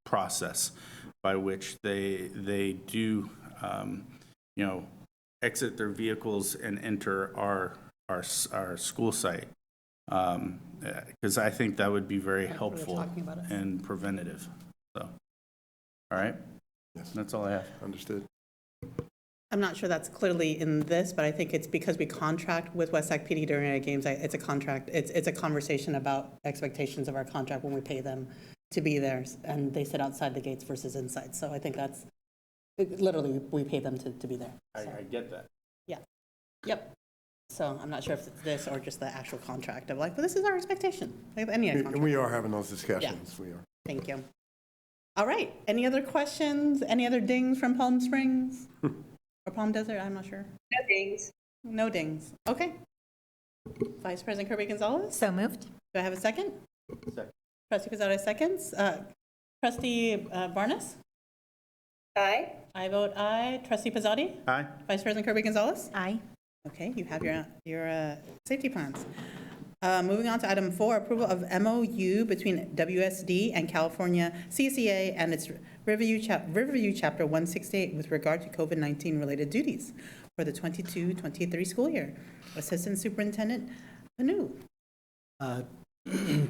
process by which they do, you know, exit their vehicles and enter our school site. Because I think that would be very helpful and preventative. So, all right. Yes. That's all I have. Understood. I'm not sure that's clearly in this, but I think it's because we contract with West Sac PD during our games. It's a contract. It's a conversation about expectations of our contract when we pay them to be there, and they sit outside the gates versus inside. So I think that's, literally, we pay them to be there. I get that. Yeah. Yep. So I'm not sure if it's this or just the actual contract of like, but this is our expectation. Like any contract. And we are having those discussions. Yeah. We are. Thank you. All right. Any other questions? Any other dings from Palm Springs? Or Palm Desert? I'm not sure. No dings. No dings. Okay. Vice President Kirby Gonzalez? So moved. Do I have a second? Second. Trustee Pizarro seconds. Trustee Barnes? Aye. I vote aye. Trustee Pizzotti? Aye. Vice President Kirby Gonzalez? Aye. Okay, you have your safety plans. Moving on to item 4, approval of MOU between WSD and California CCA and its Riverview Chapter 168 with regard to COVID-19 related duties for the 22-23 school year. Assistant Superintendent Panu.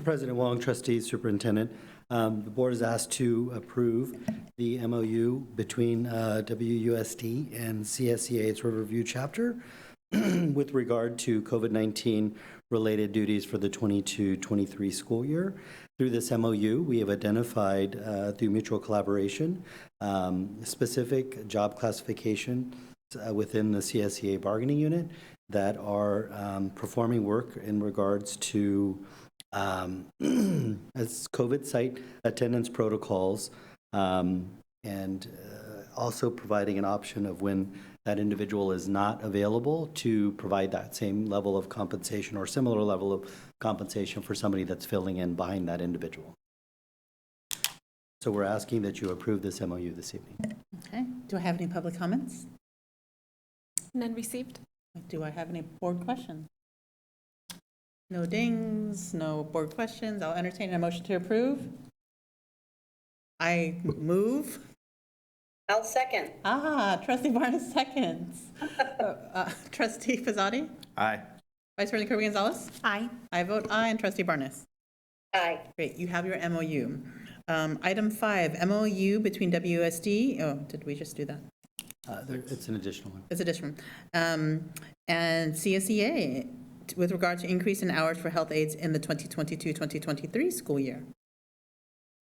President Wong, trustees, superintendent, the board is asked to approve the MOU between WUSD and CSEA's Riverview chapter with regard to COVID-19 related duties for the 22-23 school year. Through this MOU, we have identified through mutual collaboration specific job classification within the CSEA bargaining unit that are performing work in regards to as COVID site attendance protocols, and also providing an option of when that individual is not available to provide that same level of compensation or similar level of compensation for somebody that's filling in behind that individual. So we're asking that you approve this MOU this evening. Okay. Do I have any public comments? None received. Do I have any board questions? No dings, no board questions. I'll entertain a motion to approve. I move. I'll second. Trustee Barnes seconds. Trustee Pizzotti? Aye. Vice President Kirby Gonzalez? Aye. I vote aye, and Trustee Barnes? Aye. Great, you have your MOU. Item 5, MOU between WSD, oh, did we just do that? It's an additional one. It's additional. And CSEA, with regard to increase in hours for health aides in the 2022-2023 school year.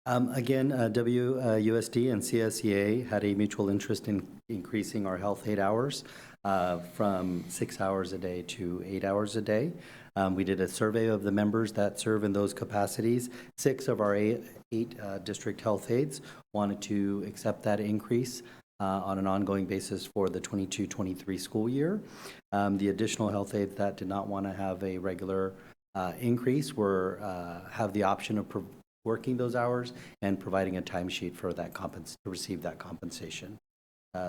Again, WUSD and CSEA had a mutual interest in increasing our health aid hours from 6 hours a day to 8 hours a day. We did a survey of the members that serve in those capacities. 6 of our eight district health aides wanted to accept that increase on an ongoing basis for the 22-23 school year. The additional health aides that did not want to have a regular increase have the option of working those hours and providing a timesheet for that to receive that compensation.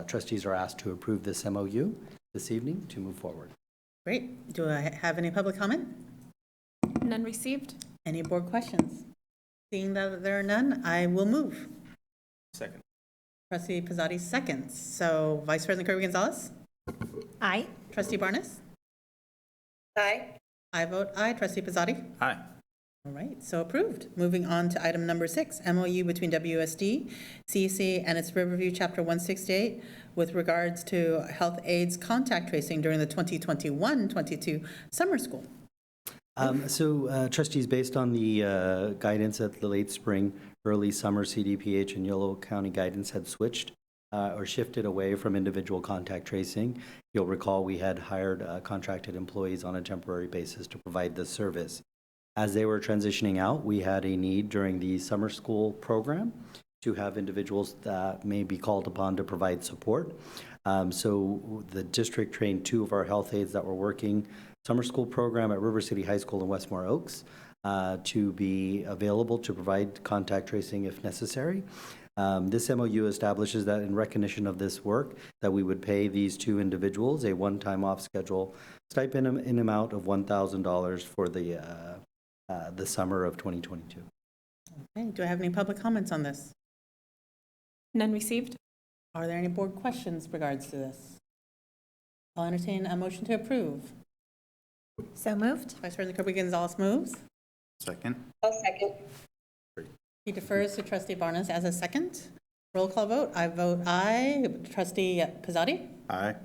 Trustees are asked to approve this MOU this evening to move forward. Great. Do I have any public comment? None received? Any board questions? Seeing that there are none, I will move. Second. Trustee Pizzotti seconds. So Vice President Kirby Gonzalez? Aye. Trustee Barnes? Aye. I vote aye. Trustee Pizzotti? Aye. All right, so approved. Moving on to item number 6, MOU between WSD, CEC, and its Riverview Chapter 168 with regards to health aides contact tracing during the 2021-22 summer school. Trustees, based on the guidance at the late spring, early summer, CDPH and Yolo County guidance had switched or shifted away from individual contact tracing. You'll recall we had hired contracted employees on a temporary basis to provide this service. As they were transitioning out, we had a need during the summer school program to have individuals that may be called upon to provide support. So the district trained 2 of our health aides that were working summer school program at River City High School in Westmore Oaks to be available to provide contact tracing if necessary. This MOU establishes that in recognition of this work, that we would pay these 2 individuals a one-time off-schedule stipend in amount of $1,000 for the summer of 2022. Okay, do I have any public comments on this? None received? Are there any board questions regards to this? I'll entertain a motion to approve. So moved? Vice President Kirby Gonzalez moves. Second. I'll second. He defers to Trustee Barnes as a second. Roll call vote. I vote aye. Trustee Pizzotti? Aye.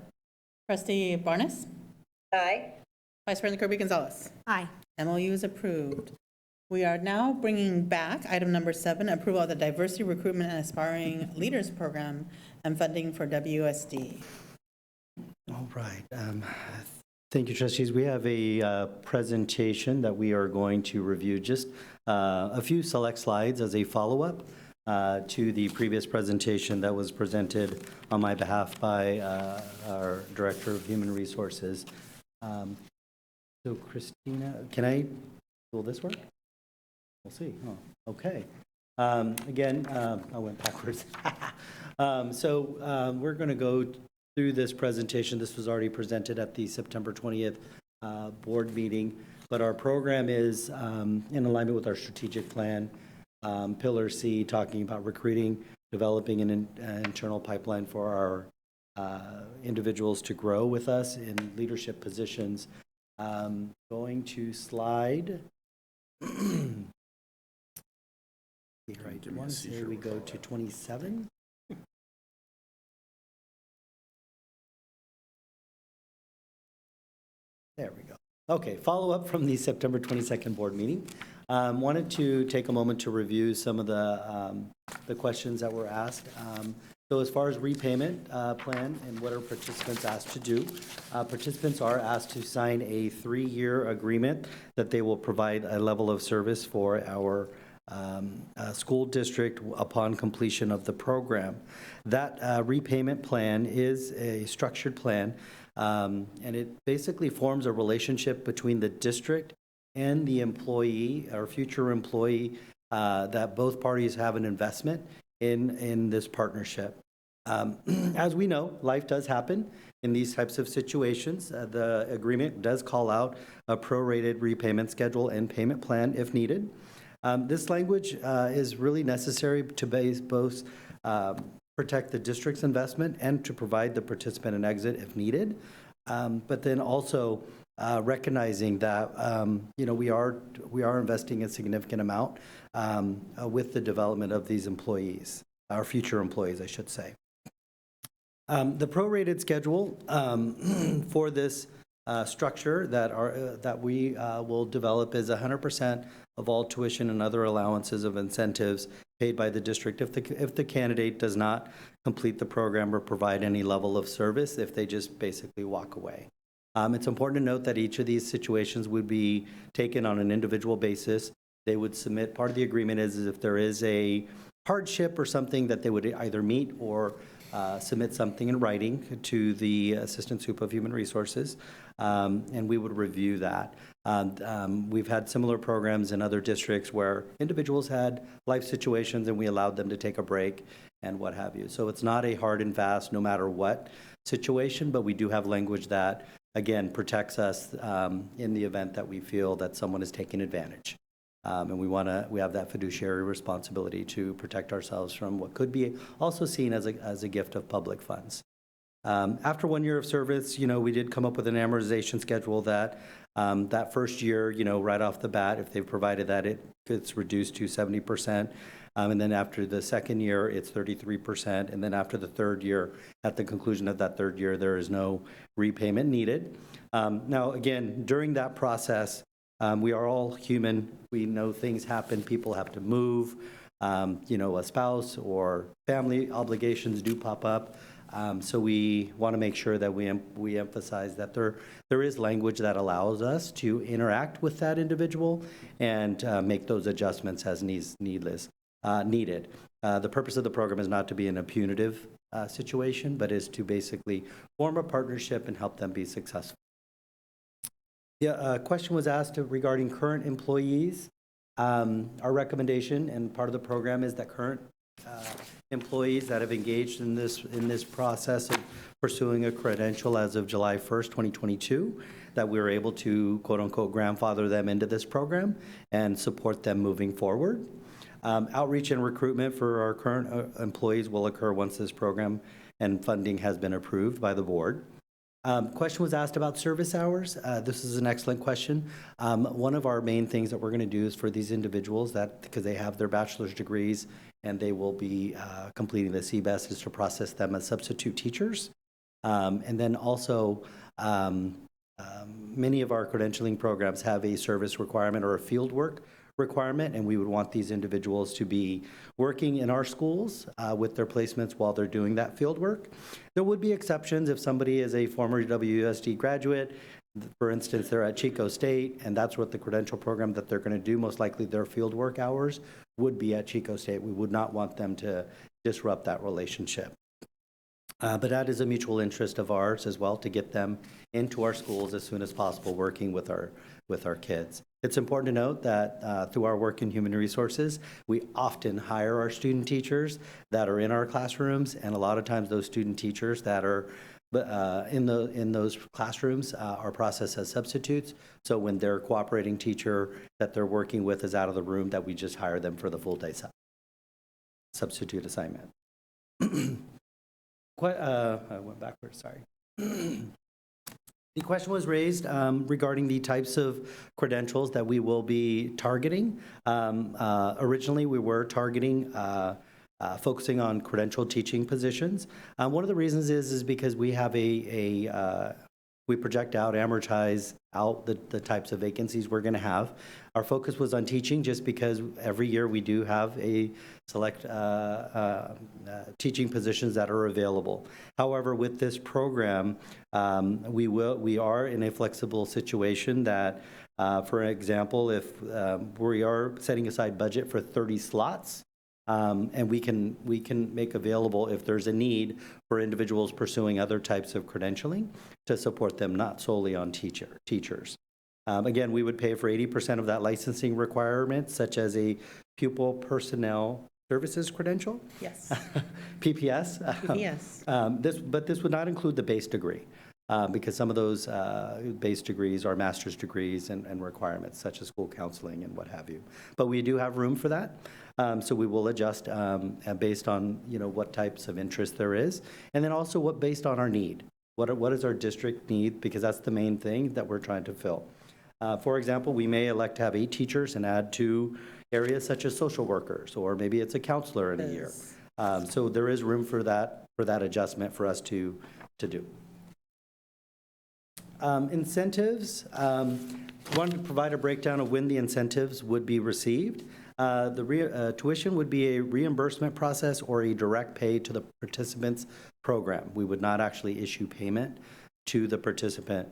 Trustee Barnes? Aye. Vice President Kirby Gonzalez? Aye. MOU is approved. We are now bringing back item number 7, approval of the Diversity Recruitment and Aspiring Leaders Program and funding for WSD. All right. Thank you, trustees. We have a presentation that we are going to review, just a few select slides as a follow-up to the previous presentation that was presented on my behalf by our Director of Human Resources. So Christina, will this work? We'll see. Oh, okay. Again, I went backwards. We're going to go through this presentation. This was already presented at the September 20th board meeting, but our program is in alignment with our strategic plan. Pillar C, talking about recruiting, developing an internal pipeline for our individuals to grow with us in leadership positions. Going to slide. Right, I want to say we go to 27. There we go. Okay, follow up from the September 22nd board meeting. Wanted to take a moment to review some of the questions that were asked. So as far as repayment plan and what are participants asked to do, participants are asked to sign a 3-year agreement that they will provide a level of service for our school district upon completion of the program. That repayment plan is a structured plan, and it basically forms a relationship between the district and the employee or future employee that both parties have an investment in this partnership. As we know, life does happen in these types of situations. The agreement does call out a prorated repayment schedule and payment plan if needed. This language is really necessary to both protect the district's investment and to provide the participant an exit if needed, but then also recognizing that we are investing a significant amount with the development of these employees, our future employees, I should say. The prorated schedule for this structure that we will develop is 100% of all tuition and other allowances of incentives paid by the district if the candidate does not complete the program or provide any level of service, if they just basically walk away. It's important to note that each of these situations would be taken on an individual basis. They would submit, part of the agreement is if there is a hardship or something that they would either meet or submit something in writing to the Assistant Sup of Human Resources, and we would review that. We've had similar programs in other districts where individuals had life situations and we allowed them to take a break and what have you. So it's not a hard and fast, no matter what situation, but we do have language that, again, protects us in the event that we feel that someone is taking advantage. And we have that fiduciary responsibility to protect ourselves from what could be also seen as a gift of public funds. After 1 year of service, we did come up with an amortization schedule that that first year, right off the bat, if they've provided that, it's reduced to 70%. And then after the second year, it's 33%. And then after the third year, at the conclusion of that third year, there is no repayment needed. Now, again, during that process, we are all human. We know things happen. People have to move. A spouse or family obligations do pop up. So we want to make sure that we emphasize that there is language that allows us to interact with that individual and make those adjustments as needed. The purpose of the program is not to be in a punitive situation, but is to basically form a partnership and help them be successful. A question was asked regarding current employees. Our recommendation and part of the program is that current employees that have engaged in this process of pursuing a credential as of July 1st, 2022, that we were able to, quote unquote, grandfather them into this program and support them moving forward. Outreach and recruitment for our current employees will occur once this program and funding has been approved by the board. Question was asked about service hours. This is an excellent question. One of our main things that we're going to do is for these individuals that, because they have their bachelor's degrees and they will be completing the CBEST, is to process them as substitute teachers. And then also, many of our credentialing programs have a service requirement or a field work requirement, and we would want these individuals to be working in our schools with their placements while they're doing that field work. There would be exceptions if somebody is a former WUSD graduate. For instance, they're at Chico State, and that's what the credential program that they're going to do. Most likely their field work hours would be at Chico State. We would not want them to disrupt that relationship. But that is a mutual interest of ours as well, to get them into our schools as soon as possible, working with our kids. It's important to note that through our work in human resources, we often hire our student teachers that are in our classrooms, and a lot of times those student teachers that are in those classrooms are processed as substitutes. So when their cooperating teacher that they're working with is out of the room, that we just hire them for the full-day substitute assignment. I went backwards, sorry. The question was raised regarding the types of credentials that we will be targeting. Originally, we were targeting focusing on credential teaching positions. One of the reasons is because we have we project out, amortize out the types of vacancies we're going to have. Our focus was on teaching just because every year we do have a select teaching positions that are available. However, with this program, we are in a flexible situation that, for example, if we are setting aside budget for 30 slots, and we can make available, if there's a need for individuals pursuing other types of credentialing, to support them, not solely on teachers. Again, we would pay for 80% of that licensing requirement, such as a pupil personnel services credential. Yes. PPS. PPS. But this would not include the base degree, because some of those base degrees are master's degrees and requirements, such as school counseling and what have you. But we do have room for that. So we will adjust based on what types of interest there is, and then also based on our need. What is our district need? Because that's the main thing that we're trying to fill. For example, we may elect to have 8 teachers and add 2 areas such as social workers, or maybe it's a counselor in a year. So there is room for that adjustment for us to do. Incentives, wanted to provide a breakdown of when the incentives would be received. The tuition would be a reimbursement process or a direct pay to the participant's program. We would not actually issue payment to the participant.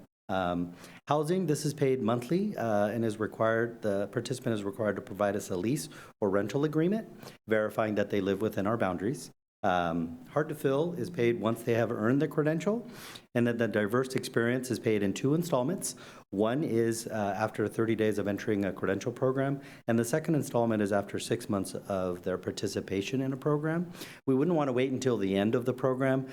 Housing, this is paid monthly and is required, the participant is required to provide us a lease or rental agreement, verifying that they live within our boundaries. Hard to Fill is paid once they have earned the credential, and then the Diverse Experience is paid in 2 installments. One is after 30 days of entering a credential program, and the second installment is after 6 months of their participation in a program. We wouldn't want to wait until the end of the program,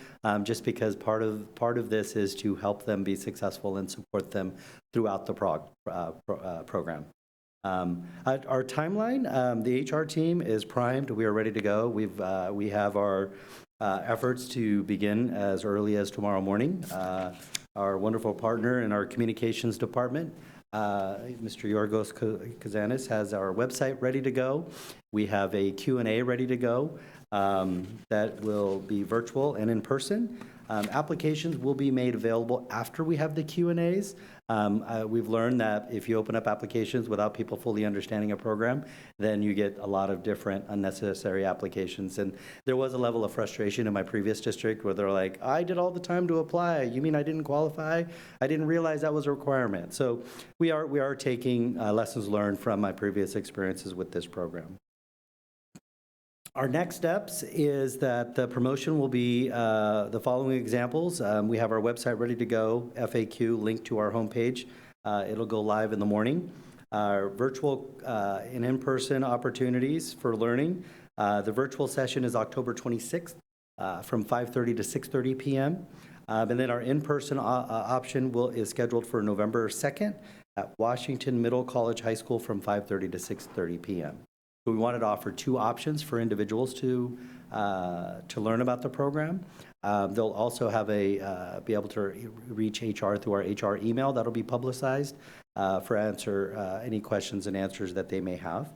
just because part of this is to help them be successful and support them throughout the program. Our timeline, the HR team is primed. We are ready to go. We have our efforts to begin as early as tomorrow morning. Our wonderful partner in our communications department, Mr. Yorgos Kazanis, has our website ready to go. We have a Q&A ready to go that will be virtual and in person. Applications will be made available after we have the Q&As. We've learned that if you open up applications without people fully understanding a program, then you get a lot of different unnecessary applications. And there was a level of frustration in my previous district where they're like, I did all the time to apply. You mean I didn't qualify? I didn't realize that was a requirement. So we are taking lessons learned from my previous experiences with this program. Our next steps is that the promotion will be the following examples. We have our website ready to go, FAQ linked to our homepage. It'll go live in the morning. Our virtual and in-person opportunities for learning. The virtual session is October 26th from 5:30 to 6:30 p.m. And then our in-person option is scheduled for November 2nd at Washington Middle College High School from 5:30 to 6:30 p.m. So we wanted to offer 2 options for individuals to learn about the program. They'll also have be able to reach HR through our HR email that'll be publicized for any questions and answers that they may have.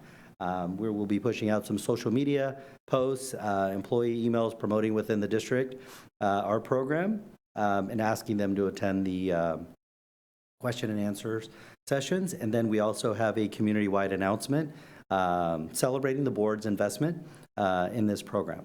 We will be pushing out some social media posts, employee emails promoting within the district our program, and asking them to attend the question and answers sessions. And then we also have a community-wide announcement celebrating the board's investment in this program.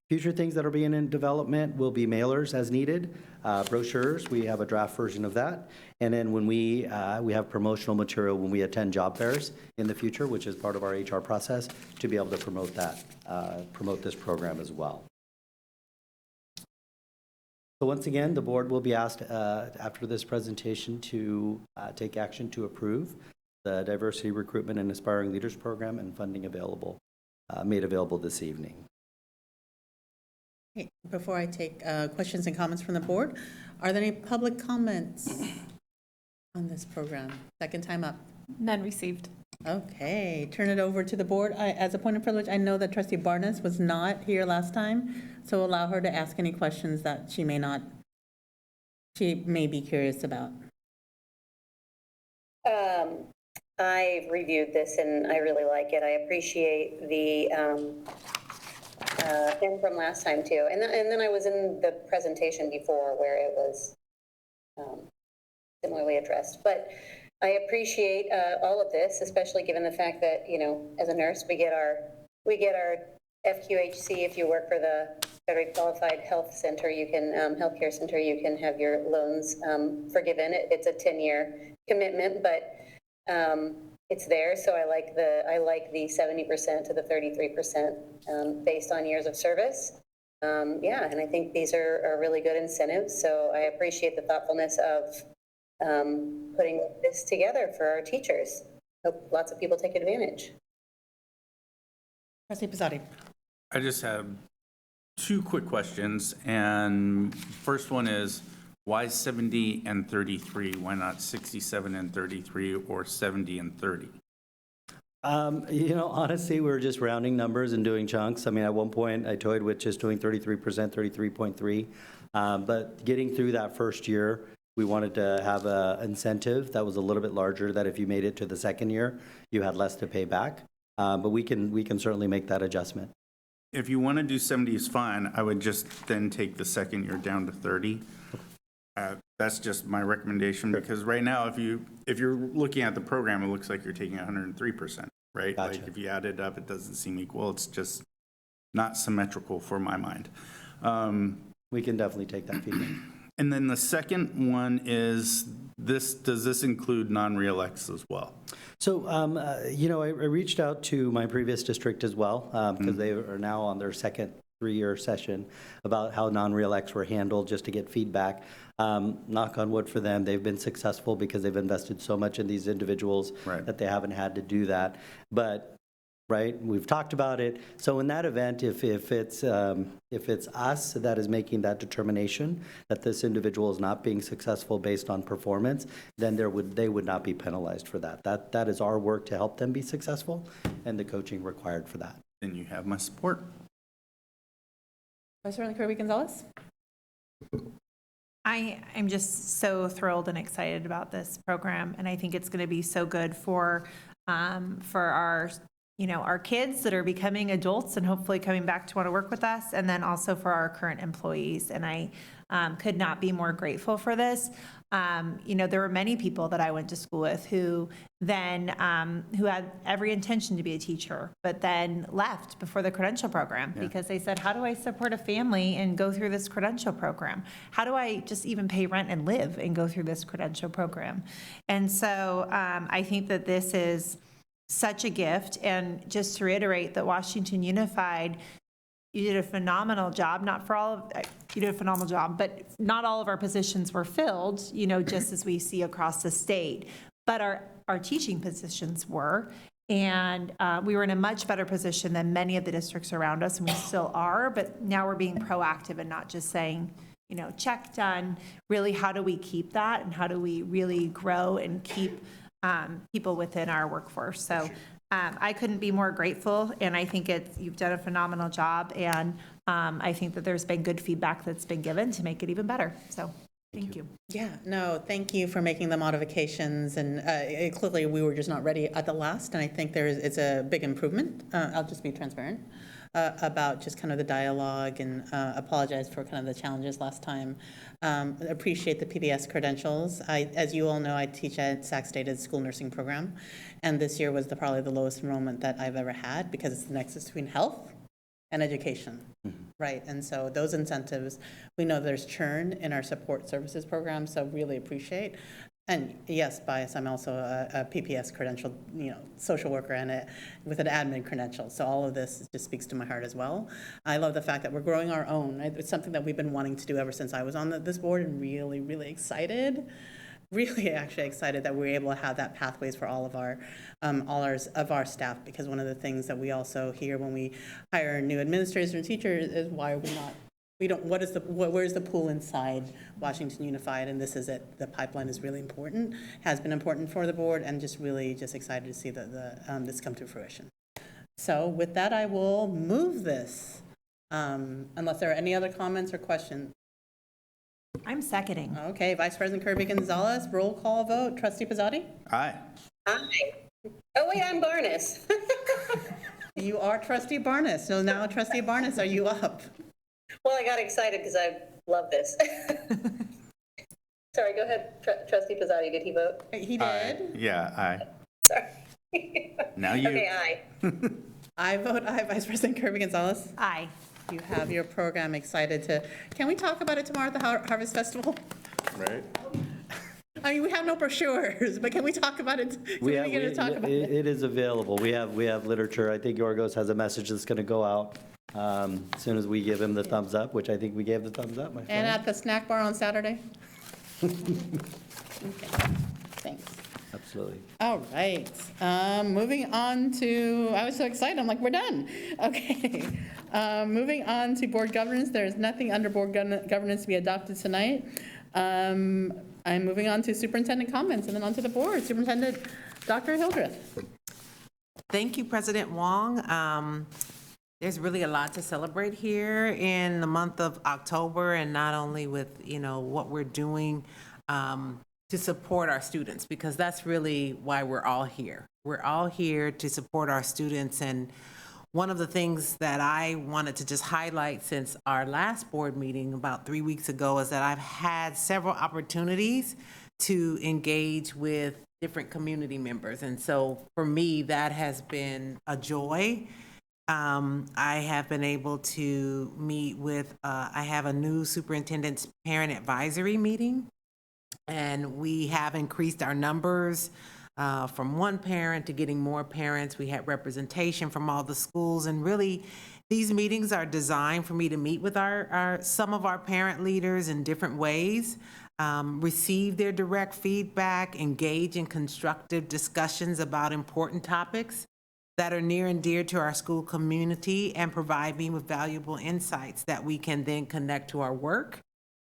Future things that are being in development will be mailers as needed, brochures, we have a draft version of that, and then when we have promotional material when we attend job fairs in the future, which is part of our HR process, to be able to promote this program as well. So once again, the board will be asked after this presentation to take action to approve the Diversity Recruitment and Aspiring Leaders Program and funding made available this evening. Okay, before I take questions and comments from the board, are there any public comments on this program? Second time up. None received. Okay, turn it over to the board. As a point of privilege, I know that Trustee Barnes was not here last time, so allow her to ask any questions that she may be curious about. I reviewed this and I really like it. I appreciate the thing from last time too. And then I was in the presentation before where it was similarly addressed. But I appreciate all of this, especially given the fact that, as a nurse, we get our FQHC. If you work for the Federally Qualified Health Center, you can healthcare center, you can have your loans forgiven. It's a 10-year commitment, but it's there. So I like the 70% to the 33% based on years of service. And I think these are really good incentives. So I appreciate the thoughtfulness of putting this together for our teachers. Hope lots of people take advantage. Trustee Pizzotti. I just have 2 quick questions, and first one is, why 70 and 33? Why not 67 and 33 or 70 and 30? Honestly, we were just rounding numbers and doing chunks. I mean, at one point, I toyed with just doing 33%, 33.3. But getting through that first year, we wanted to have an incentive that was a little bit larger, that if you made it to the second year, you had less to pay back. But we can certainly make that adjustment. If you want to do 70 is fine, I would just then take the second year down to 30. That's just my recommendation, because right now, if you're looking at the program, it looks like you're taking 103%, right? Gotcha. Like, if you add it up, it doesn't seem equal. It's just not symmetrical for my mind. We can definitely take that feedback. And then the second one is does this include non-reelects as well? So, I reached out to my previous district as well, because they are now on their second 3-year session, about how non-reelects were handled, just to get feedback. Knock on wood for them, they've been successful because they've invested so much in these individuals that they haven't had to do that. But, right, we've talked about it. So in that event, if it's us that is making that determination that this individual is not being successful based on performance, then they would not be penalized for that. That is our work to help them be successful, and the coaching required for that. Then you have my support. Vice President Kirby Gonzalez? I'm just so thrilled and excited about this program, and I think it's going to be so good for our our kids that are becoming adults and hopefully coming back to want to work with us, and then also for our current employees. And I could not be more grateful for this. There were many people that I went to school with who then, who had every intention to be a teacher, but then left before the credential program because they said, how do I support a family and go through this credential program? How do I just even pay rent and live and go through this credential program? And so I think that this is such a gift. And just to reiterate that Washington Unified, you did a phenomenal job. You did a phenomenal job, but not all of our positions were filled, just as we see across the state. But our teaching positions were, and we were in a much better position than many of the districts around us, and we still are. But now we're being proactive and not just saying, check done. Really, how do we keep that, and how do we really grow and keep people within our workforce? So I couldn't be more grateful, and I think you've done a phenomenal job, and I think that there's been good feedback that's been given to make it even better. So thank you. Yeah, no, thank you for making the modifications, and clearly we were just not ready at the last, and I think it's a big improvement. I'll just be transparent about just kind of the dialogue, and apologize for kind of the challenges last time. Appreciate the PBS credentials. As you all know, I teach at Sac State's school nursing program, and this year was probably the lowest enrollment that I've ever had, because it's the nexus between health and education, right? And so those incentives, we know there's churn in our support services program, so really appreciate. And yes, bias, I'm also a PPS credentialed, social worker and with an admin credential. So all of this just speaks to my heart as well. I love the fact that we're growing our own. It's something that we've been wanting to do ever since I was on this board, and really, really excited. Really actually excited that we're able to have that pathways for all of our staff, because one of the things that we also hear when we hire new administrators and teachers is, why are where's the pool inside Washington Unified? And this is it. The pipeline is really important, has been important for the board, and just excited to see this come to fruition. So with that, I will move this, unless there are any other comments or questions. I'm seconding. Okay, Vice President Kirby Gonzalez, roll call vote. Trustee Pizzotti? Aye. Aye. Oh, wait, I'm Barnes. You are Trustee Barnes. So now, Trustee Barnes, are you up? Well, I got excited because I love this. Sorry, go ahead, Trustee Pizzotti. Did he vote? He did. Aye. Yeah, aye. Sorry. Now you. Okay, aye. I vote aye. Vice President Kirby Gonzalez? Aye. You have your program excited to, can we talk about it tomorrow at the Harvest Festival? Right. I mean, we have no brochures, but can we talk about it? It is available. We have literature. I think Yorgos has a message that's going to go out as soon as we give him the thumbs up, which I think we gave the thumbs up, my friend. And at the snack bar on Saturday? Okay, thanks. Absolutely. All right, moving on to, I was so excited, I'm like, we're done. Okay, moving on to board governance. There's nothing under board governance to be adopted tonight. I'm moving on to superintendent comments, and then on to the board. Superintendent Dr. Hildreth. Thank you, President Wong. There's really a lot to celebrate here in the month of October, and not only with, what we're doing to support our students, because that's really why we're all here. We're all here to support our students, and one of the things that I wanted to just highlight since our last board meeting about 3 weeks ago is that I've had several opportunities to engage with different community members. And so for me, that has been a joy. I have been able to meet with, I have a new superintendent's parent advisory meeting, and we have increased our numbers from one parent to getting more parents. We had representation from all the schools, and really, these meetings are designed for me to meet with some of our parent leaders in different ways, receive their direct feedback, engage in constructive discussions about important topics that are near and dear to our school community, and provide me with valuable insights that we can then connect to our work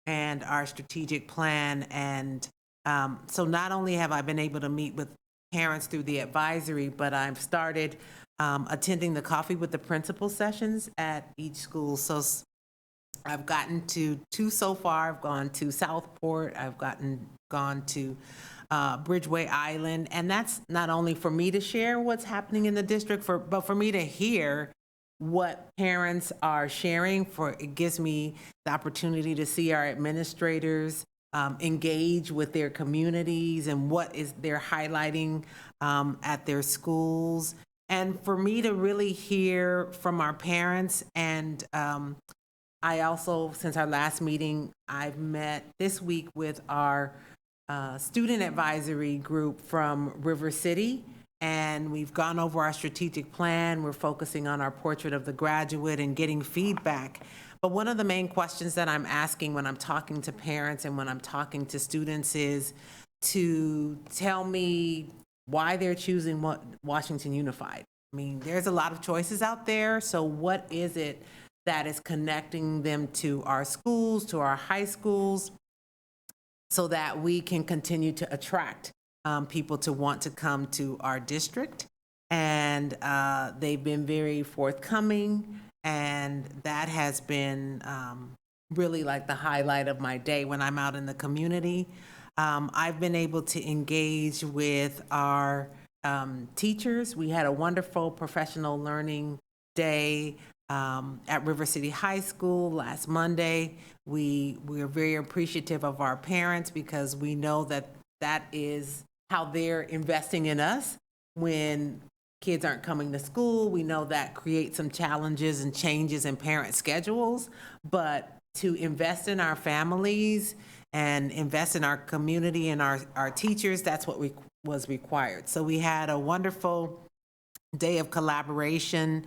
and our strategic plan. And so not only have I been able to meet with parents through the advisory, but I've started attending the coffee with the principal sessions at each school. So I've gotten to 2 so far. I've gone to Southport, I've gone to Bridgeway Island, and that's not only for me to share what's happening in the district, but for me to hear what parents are sharing. It gives me the opportunity to see our administrators engage with their communities and what is they're highlighting at their schools, and for me to really hear from our parents. And I also, since our last meeting, I've met this week with our student advisory group from River City, and we've gone over our strategic plan. We're focusing on our portrait of the graduate and getting feedback. But one of the main questions that I'm asking when I'm talking to parents and when I'm talking to students is to tell me why they're choosing Washington Unified. I mean, there's a lot of choices out there, so what is it that is connecting them to our schools, to our high schools, so that we can continue to attract people to want to come to our district? And they've been very forthcoming, and that has been really like the highlight of my day when I'm out in the community. I've been able to engage with our teachers. We had a wonderful professional learning day at River City High School last Monday. We are very appreciative of our parents because we know that that is how they're investing in us when kids aren't coming to school. We know that creates some challenges and changes in parent schedules, but to invest in our families and invest in our community and our teachers, that's what was required. So we had a wonderful day of collaboration.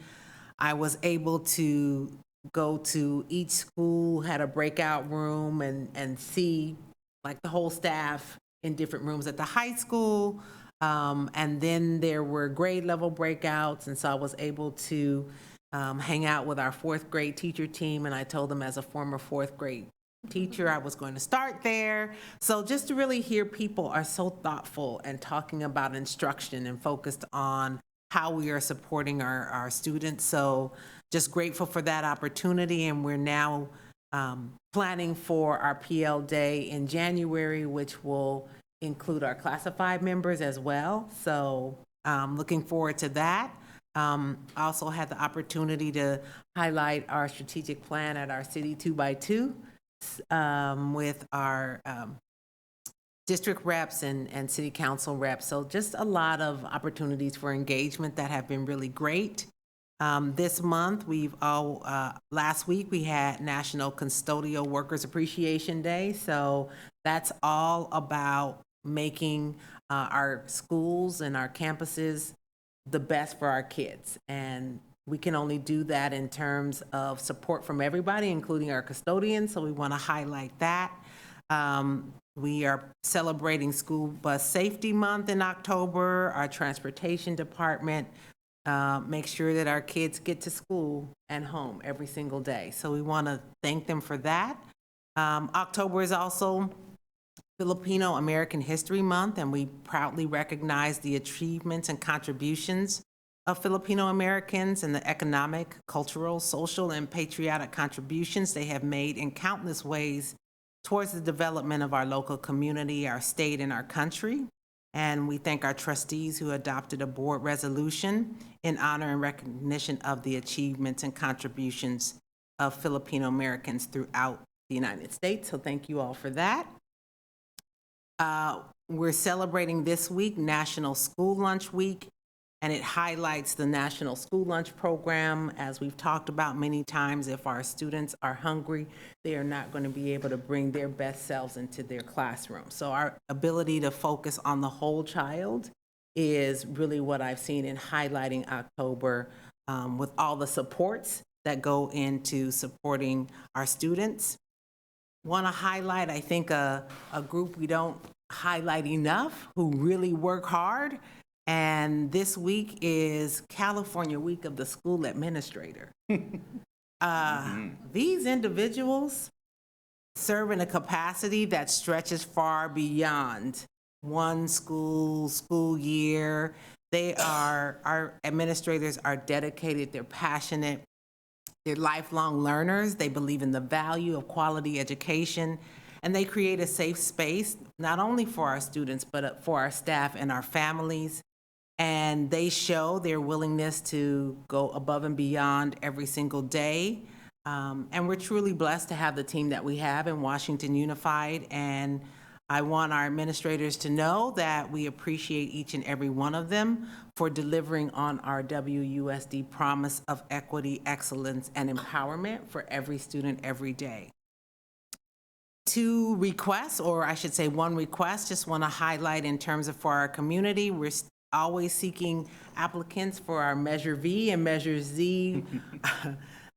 I was able to go to each school, had a breakout room, and see like the whole staff in different rooms at the high school. And then there were grade level breakouts. And so I was able to hang out with our 4th grade teacher team. And I told them, as a former 4th grade teacher, I was going to start there. So just to really hear people are so thoughtful and talking about instruction and focused on how we are supporting our students. So just grateful for that opportunity. And we're now planning for our PL Day in January, which will include our classified members as well. So looking forward to that. I also had the opportunity to highlight our strategic plan at our City 2x2 with our district reps and city council reps. So just a lot of opportunities for engagement that have been really great. This month, last week we had National Custodial Workers Appreciation Day. So that's all about making our schools and our campuses the best for our kids. And we can only do that in terms of support from everybody, including our custodians. So we want to highlight that. We are celebrating School Bus Safety Month in October. Our transportation department makes sure that our kids get to school and home every single day. So we want to thank them for that. October is also Filipino American History Month, and we proudly recognize the achievements and contributions of Filipino Americans and the economic, cultural, social, and patriotic contributions they have made in countless ways towards the development of our local community, our state, and our country. And we thank our trustees who adopted a board resolution in honor and recognition of the achievements and contributions of Filipino Americans throughout the United States. So thank you all for that. We're celebrating this week National School Lunch Week, and it highlights the National School Lunch Program. As we've talked about many times, if our students are hungry, they are not going to be able to bring their best selves into their classroom. So our ability to focus on the whole child is really what I've seen in highlighting October, with all the supports that go into supporting our students. Want to highlight, I think, a group we don't highlight enough who really work hard. And this week is California Week of the School Administrator. These individuals serve in a capacity that stretches far beyond one school year. Our administrators are dedicated, they're passionate, they're lifelong learners. They believe in the value of quality education, and they create a safe space, not only for our students, but for our staff and our families. And they show their willingness to go above and beyond every single day. And we're truly blessed to have the team that we have in Washington Unified. And I want our administrators to know that we appreciate each and every one of them for delivering on our WUSD promise of equity, excellence, and empowerment for every student every day. Two requests, or I should say one request, just want to highlight in terms of for our community, we're always seeking applicants for our Measure V and Measure Z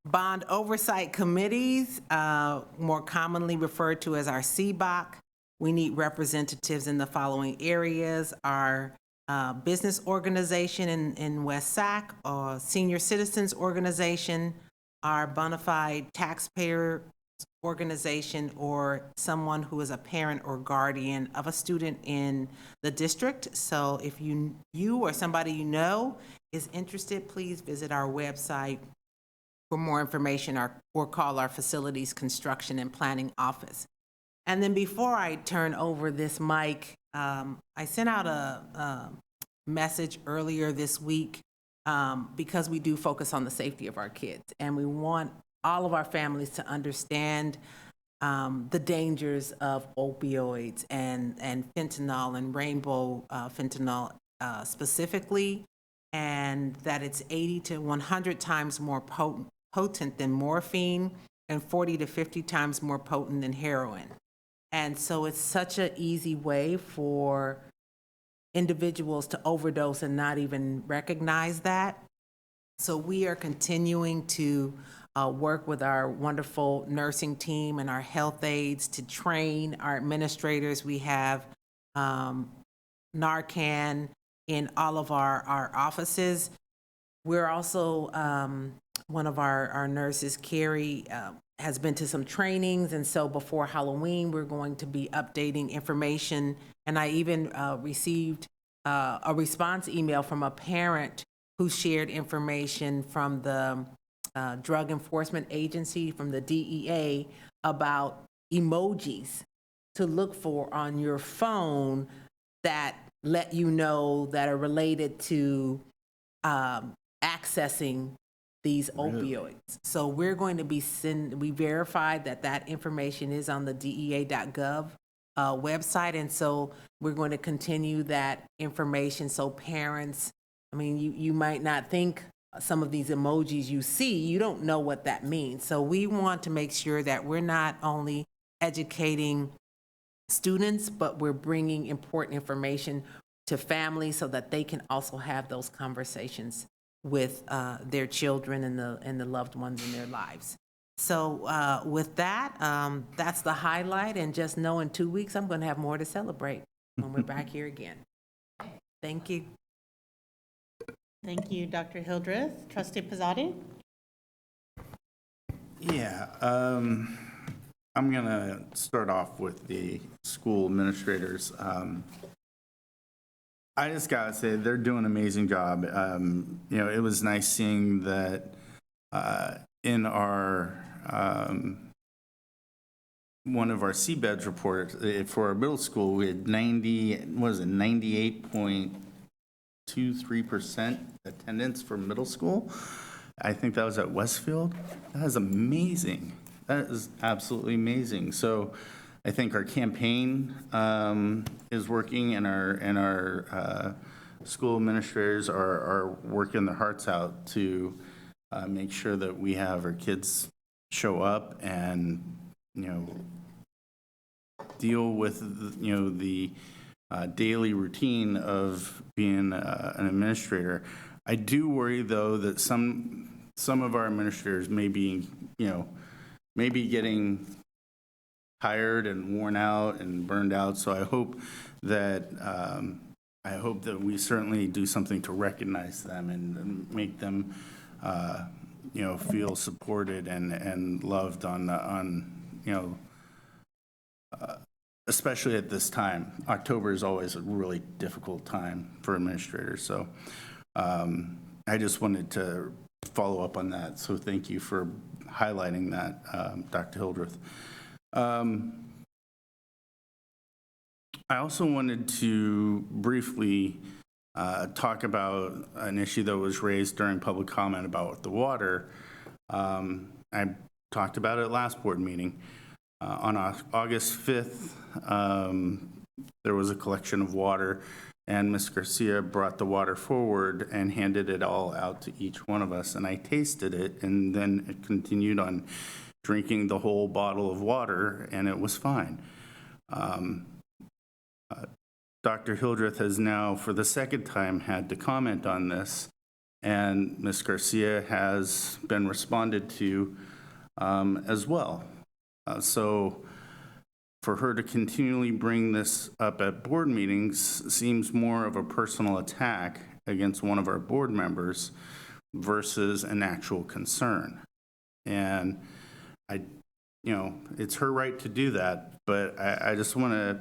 bond oversight committees, more commonly referred to as our CBOC. We need representatives in the following areas: our business organization in West Sac, or senior citizens organization, our bona fide taxpayer organization, or someone who is a parent or guardian of a student in the district. So if you or somebody you know is interested, please visit our website for more information, or call our facilities construction and planning office. And then before I turn over this mic, I sent out a message earlier this week because we do focus on the safety of our kids, and we want all of our families to understand the dangers of opioids and fentanyl and rainbow fentanyl specifically, and that it's 80 to 100 times more potent than morphine and 40 to 50 times more potent than heroin. And so it's such an easy way for individuals to overdose and not even recognize that. So we are continuing to work with our wonderful nursing team and our health aides to train our administrators. We have Narcan in all of our offices. We're also, one of our nurses, Carrie, has been to some trainings, and so before Halloween, we're going to be updating information. And I even received a response email from a parent who shared information from the Drug Enforcement Agency, from the DEA, about emojis to look for on your phone that let you know that are related to accessing these opioids. So we're going to be we verified that information is on the DEA.gov website, and so we're going to continue that information so parents, I mean, you might not think some of these emojis you see, you don't know what that means. So we want to make sure that we're not only educating students, but we're bringing important information to families so that they can also have those conversations with their children and the loved ones in their lives. So with that, that's the highlight, and just know in 2 weeks I'm going to have more to celebrate when we're back here again. Thank you. Thank you, Dr. Hildreth. Trustee Pizzotti? Yeah, I'm going to start off with the school administrators. I just got to say, they're doing an amazing job. You know, it was nice seeing that in our one of our CBEDS reports, for our middle school, we had 98.23% attendance for middle school. I think that was at Westfield. That is amazing. That is absolutely amazing. So I think our campaign is working, and our school administrators are working their hearts out to make sure that we have our kids show up and, deal with, the daily routine of being an administrator. I do worry, though, that some of our administrators may be getting tired and worn out and burned out. So I hope that we certainly do something to recognize them and make them, feel supported and loved especially at this time. October is always a really difficult time for administrators. So I just wanted to follow up on that. So thank you for highlighting that, Dr. Hildreth. I also wanted to briefly talk about an issue that was raised during public comment about the water. I talked about it last board meeting. On August 5th, there was a collection of water, and Ms. Garcia brought the water forward and handed it all out to each one of us. And I tasted it, and then it continued on drinking the whole bottle of water, and it was fine. Dr. Hildreth has now, for the second time, had to comment on this, and Ms. Garcia has been responded to as well. So for her to continually bring this up at board meetings seems more of a personal attack against one of our board members versus an actual concern. And it's her right to do that, but I just want to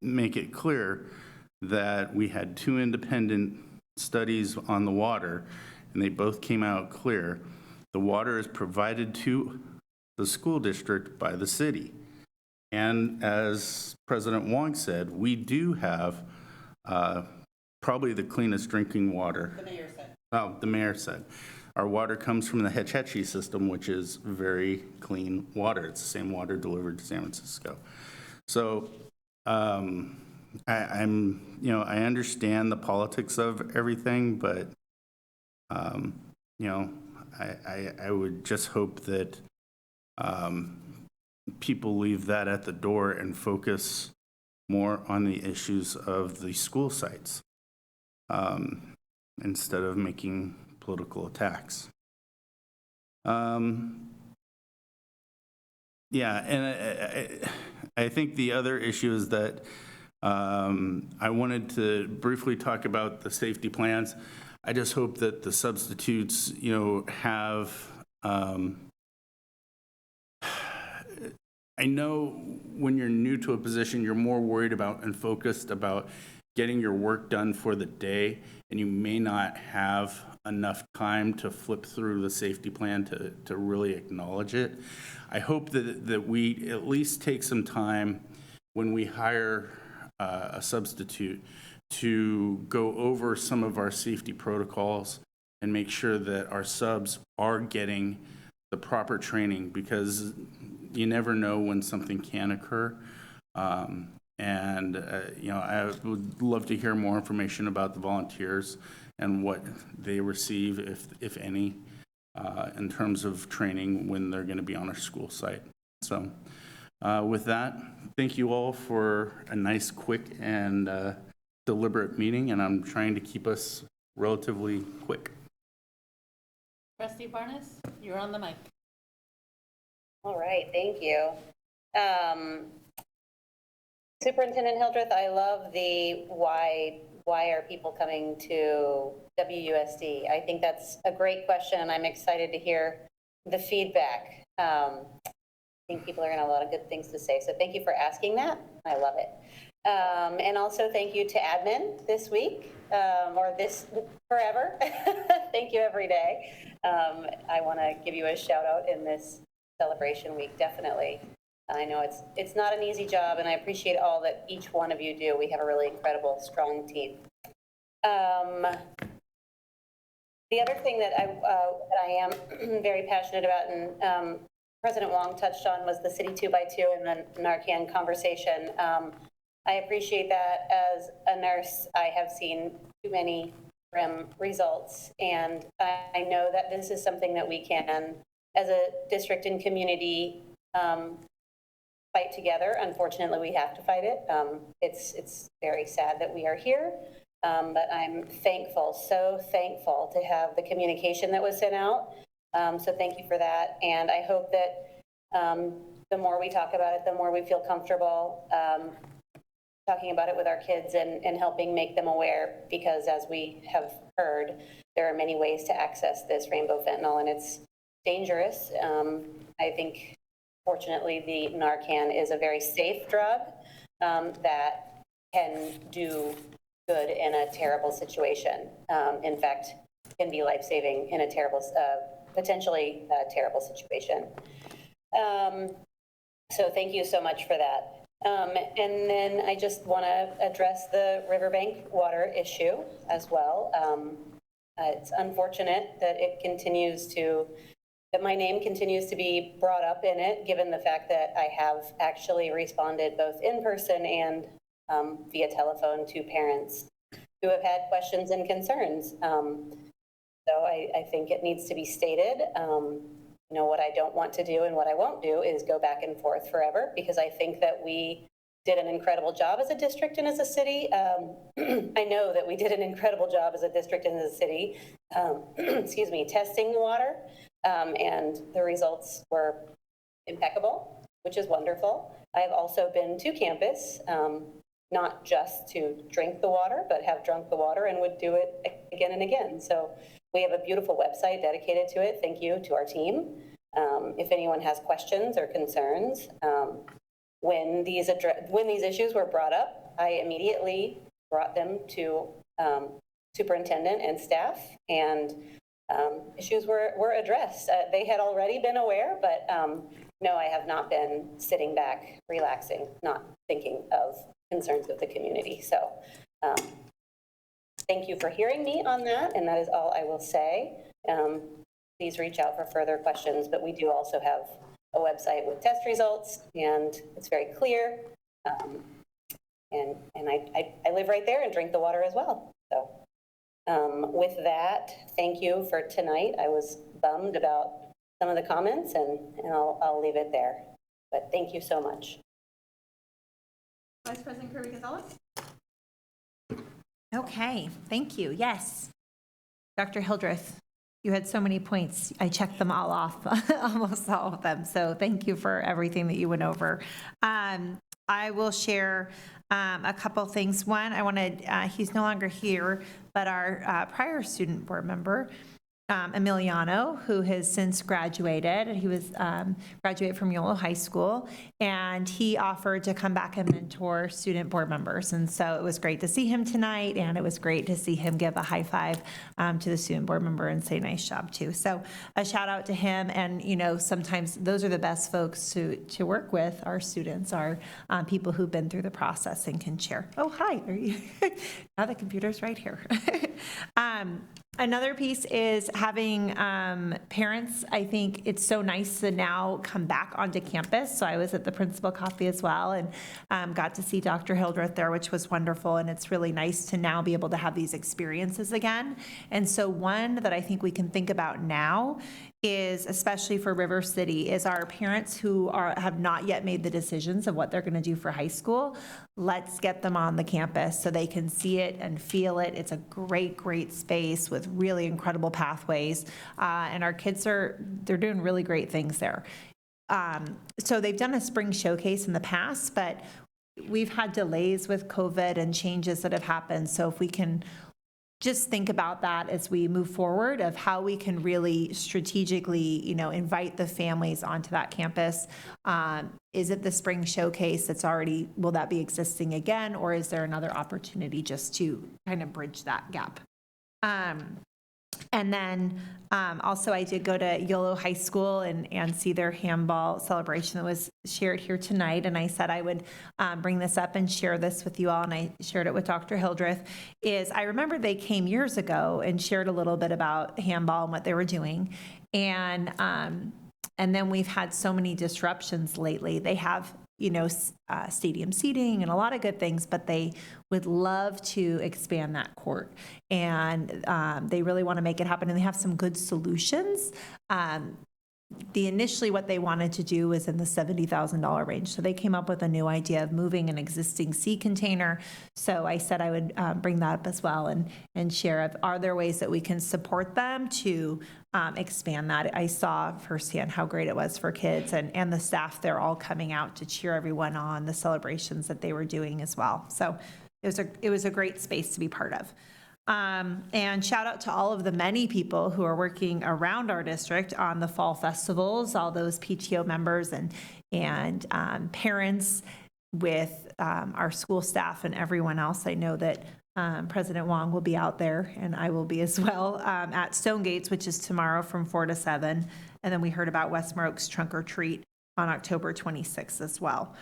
make it clear that we had 2 independent studies on the water, and they both came out clear. The water is provided to the school district by the city. And as President Wong said, we do have probably the cleanest drinking water. The mayor said. Oh, the mayor said. Our water comes from the Hetch Hetchy system, which is very clean water. It's the same water delivered to San Francisco. So I understand the politics of everything, but I would just hope that people leave that at the door and focus more on the issues of the school sites instead of making political attacks. I think the other issue is that I wanted to briefly talk about the safety plans. I just hope that the substitutes, have I know when you're new to a position, you're more worried about and focused about getting your work done for the day, and you may not have enough time to flip through the safety plan to really acknowledge it. I hope that we at least take some time when we hire a substitute to go over some of our safety protocols and make sure that our subs are getting the proper training, because you never know when something can occur. I would love to hear more information about the volunteers and what they receive, if any, in terms of training when they're going to be on our school site. So with that, thank you all for a nice, quick, and deliberate meeting, and I'm trying to keep us relatively quick. Trustee Barnes, you're on the mic. All right, thank you. Superintendent Hildreth, I love the why are people coming to WUSD? I think that's a great question, and I'm excited to hear the feedback. I think people are going to have a lot of good things to say, so thank you for asking that. I love it. And also thank you to admin this week, or this forever. Thank you every day. I want to give you a shout out in this celebration week, definitely. I know it's not an easy job, and I appreciate all that each one of you do. We have a really incredible, strong team. The other thing that I am very passionate about, and President Wong touched on, was the City 2x2 and the Narcan conversation. I appreciate that. As a nurse, I have seen too many grim results, and I know that this is something that we can, as a district and community, fight together. Unfortunately, we have to fight it. It's very sad that we are here, but I'm thankful, so thankful to have the communication that was sent out. So thank you for that. And I hope that the more we talk about it, the more we feel comfortable talking about it with our kids and helping make them aware, because as we have heard, there are many ways to access this rainbow fentanyl, and it's dangerous. I think, fortunately, the Narcan is a very safe drug that can do good in a terrible situation. In fact, can be life-saving in a terrible, potentially terrible situation. So thank you so much for that. And then I just want to address the riverbank water issue as well. It's unfortunate that that my name continues to be brought up in it, given the fact that I have actually responded both in person and via telephone to parents who have had questions and concerns. So I think it needs to be stated. What I don't want to do and what I won't do is go back and forth forever, because I think that we did an incredible job as a district and as a city. I know that we did an incredible job as a district and as a city, excuse me, testing the water. And the results were impeccable, which is wonderful. I have also been to campus, not just to drink the water, but have drunk the water and would do it again and again. So we have a beautiful website dedicated to it. Thank you to our team. If anyone has questions or concerns, when these issues were brought up, I immediately brought them to superintendent and staff, and issues were addressed. They had already been aware, but no, I have not been sitting back, relaxing, not thinking of concerns of the community. So thank you for hearing me on that, and that is all I will say. Please reach out for further questions, but we do also have a website with test results, and it's very clear. And I live right there and drink the water as well. So with that, thank you for tonight. I was bummed about some of the comments, and I'll leave it there. But thank you so much. Vice President Kirby Gonzalez? Okay, thank you. Yes. Dr. Hildreth, you had so many points. I checked them all off, almost all of them. So thank you for everything that you went over. I will share a couple things. One, I wanted, he's no longer here, but our prior student board member, Emiliano, who has since graduated. He was graduated from Yolo High School, and he offered to come back and mentor student board members. And so it was great to see him tonight, and it was great to see him give a high five to the student board member and say nice job too. So a shout out to him. And sometimes those are the best folks to work with. Our students are people who've been through the process and can share. Oh, hi. Are you? Now the computer's right here. Another piece is having parents. I think it's so nice to now come back onto campus. So I was at the principal coffee as well, and got to see Dr. Hildreth there, which was wonderful. And it's really nice to now be able to have these experiences again. And so one that I think we can think about now is, especially for River City, is our parents who have not yet made the decisions of what they're going to do for high school. Let's get them on the campus so they can see it and feel it. It's a great, great space with really incredible pathways. And our kids they're doing really great things there. So they've done a spring showcase in the past, but we've had delays with COVID and changes that have happened. So if we can just think about that as we move forward, of how we can really strategically, invite the families onto that campus. Is it the spring showcase that's already, will that be existing again? Or is there another opportunity just to kind of bridge that gap? And then also I did go to Yolo High School and see their handball celebration that was shared here tonight. And I said I would bring this up and share this with you all. And I shared it with Dr. Hildreth. I remember they came years ago and shared a little bit about handball and what they were doing. And then we've had so many disruptions lately. They have, stadium seating and a lot of good things, but they would love to expand that court. And they really want to make it happen. And they have some good solutions. Initially what they wanted to do was in the $70,000 range. So they came up with a new idea of moving an existing sea container. So I said I would bring that up as well and share, are there ways that we can support them to expand that? I saw firsthand how great it was for kids and the staff. They're all coming out to cheer everyone on, the celebrations that they were doing as well. So it was a great space to be part of. And shout out to all of the many people who are working around our district on the fall festivals, all those PTO members and parents with our school staff and everyone else. I know that President Wong will be out there, and I will be as well, at Stone Gates, which is tomorrow from 4 to 7. And then we heard about Westmore Oaks Trunk or Treat on October 26th as well.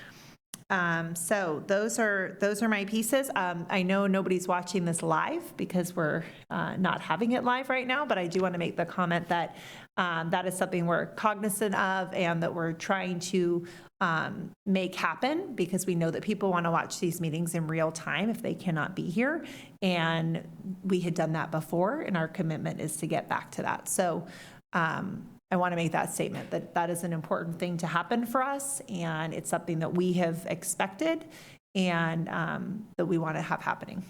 So those are my pieces. I know nobody's watching this live because we're not having it live right now, but I do want to make the comment that that is something we're cognizant of and that we're trying to make happen, because we know that people want to watch these meetings in real time if they cannot be here. And we had done that before, and our commitment is to get back to that. So I want to make that statement that that is an important thing to happen for us, and it's something that we have expected and that we want to have happening.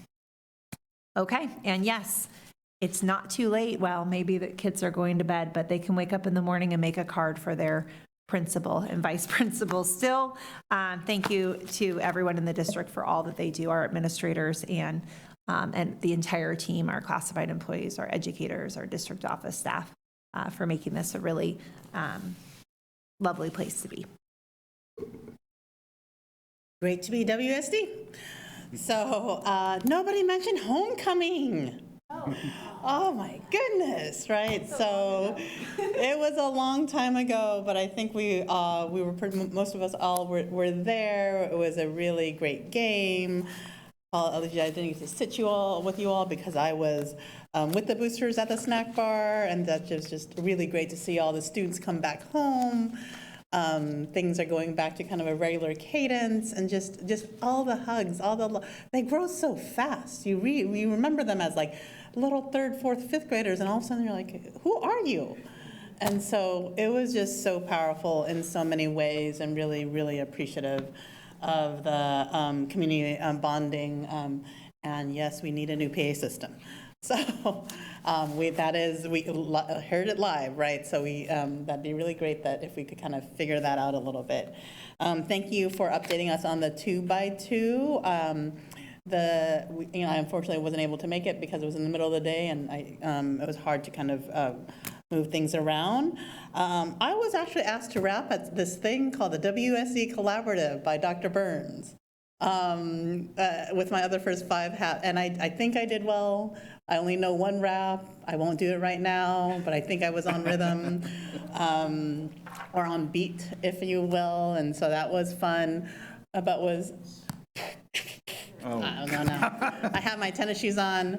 Okay, and yes, it's not too late. Well, maybe the kids are going to bed, but they can wake up in the morning and make a card for their principal and vice principal still. Thank you to everyone in the district for all that they do, our administrators and the entire team, our classified employees, our educators, our district office staff, for making this a really lovely place to be. Great to be WSD. So nobody mentioned homecoming. Oh my goodness, right? So it was a long time ago, but I think we were most of us all were there. It was a really great game. I didn't get to sit with you all because I was with the boosters at the snack bar, and that was just really great to see all the students come back home. Things are going back to kind of a regular cadence, and just all the hugs, they grow so fast. We remember them as like little third, fourth, fifth graders, and all of a sudden you're like, who are you? And so it was just so powerful in so many ways, and really, really appreciative of the community bonding. And yes, we need a new PA system. So we heard it live, right? So that'd be really great that if we could kind of figure that out a little bit. Thank you for updating us on the 2x2. I unfortunately wasn't able to make it because it was in the middle of the day, and it was hard to kind of move things around. I was actually asked to rap at this thing called the WSE Collaborative by Dr. Burns with my other first 5 hats, and I think I did well. I only know one rap. I won't do it right now, but I think I was on rhythm or on beat, if you will, and so that was fun. But was I don't know. I have my tennis shoes on.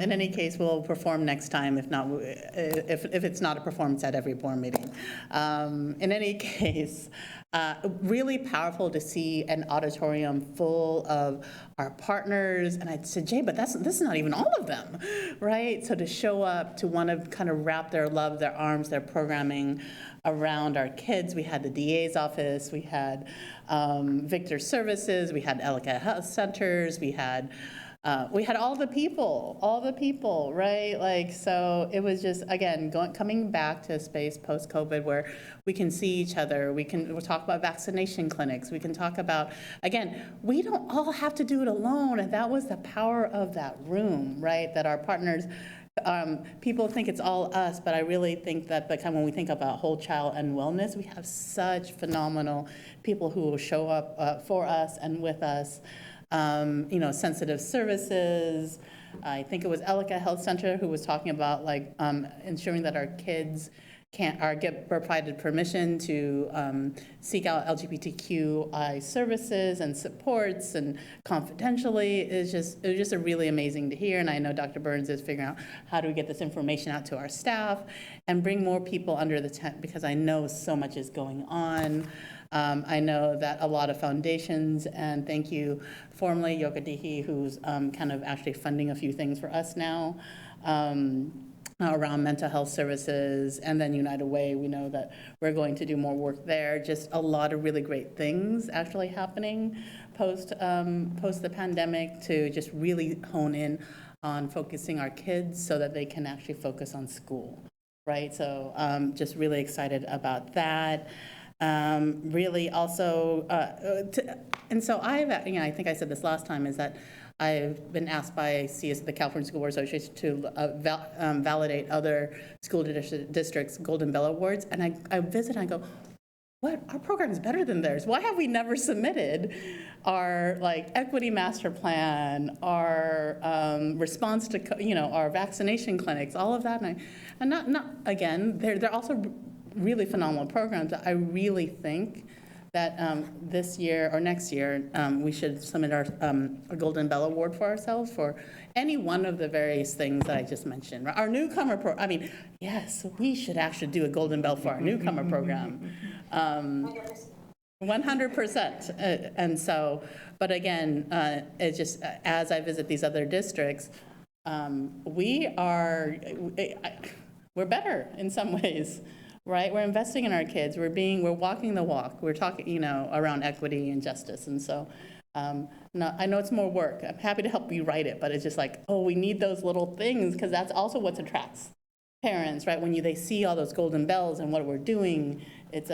In any case, we'll perform next time. If not, if it's not a performance at every board meeting. In any case, really powerful to see an auditorium full of our partners. And I said, Jay, but this is not even all of them, right? So to show up, to want to kind of wrap their love, their arms, their programming around our kids. We had the DA's office, we had Victor Services, we had Ellicott Health Centers, we had all the people, right? Like, so it was just, again, coming back to a space post-COVID where we can see each other, we'll talk about vaccination clinics, we can talk about, again, we don't all have to do it alone, and that was the power of that room, right? That our partners, people think it's all us, but I really think that when we think about whole child and wellness, we have such phenomenal people who will show up for us and with us. Sensitive services, I think it was Elika Health Center who was talking about like ensuring that our kids get provided permission to seek out LGBTQI services and supports and confidentially. It was just a really amazing to hear. And I know Dr. Burns is figuring out how do we get this information out to our staff and bring more people under the tent, because I know so much is going on. I know that a lot of foundations, and thank you formally, Yokadihi, who's kind of actually funding a few things for us now. Around mental health services, and then United Way, we know that we're going to do more work there. Just a lot of really great things actually happening post the pandemic to just really hone in on focusing our kids so that they can actually focus on school, right? So just really excited about that. Really also, and so I think I said this last time, is that I've been asked by the California School Board Association to validate other school districts' Golden Bell Awards, and I visit and I go, what? Our program is better than theirs. Why have we never submitted our equity master plan, our response to our vaccination clinics, all of that? And not again, they're also really phenomenal programs. I really think that this year or next year, we should submit our a Golden Bell Award for ourselves for any one of the various things that I just mentioned. Our newcomer yes, we should actually do a Golden Bell for our newcomer program. 100%. And so, but again, it's just, as I visit these other districts, we're better in some ways. Right, we're investing in our kids. We're walking the walk. We're talking, around equity and justice. And so, I know it's more work. I'm happy to help you write it, but it's just we need those little things, because that's also what attracts parents, right? When they see all those golden bells and what we're doing, it's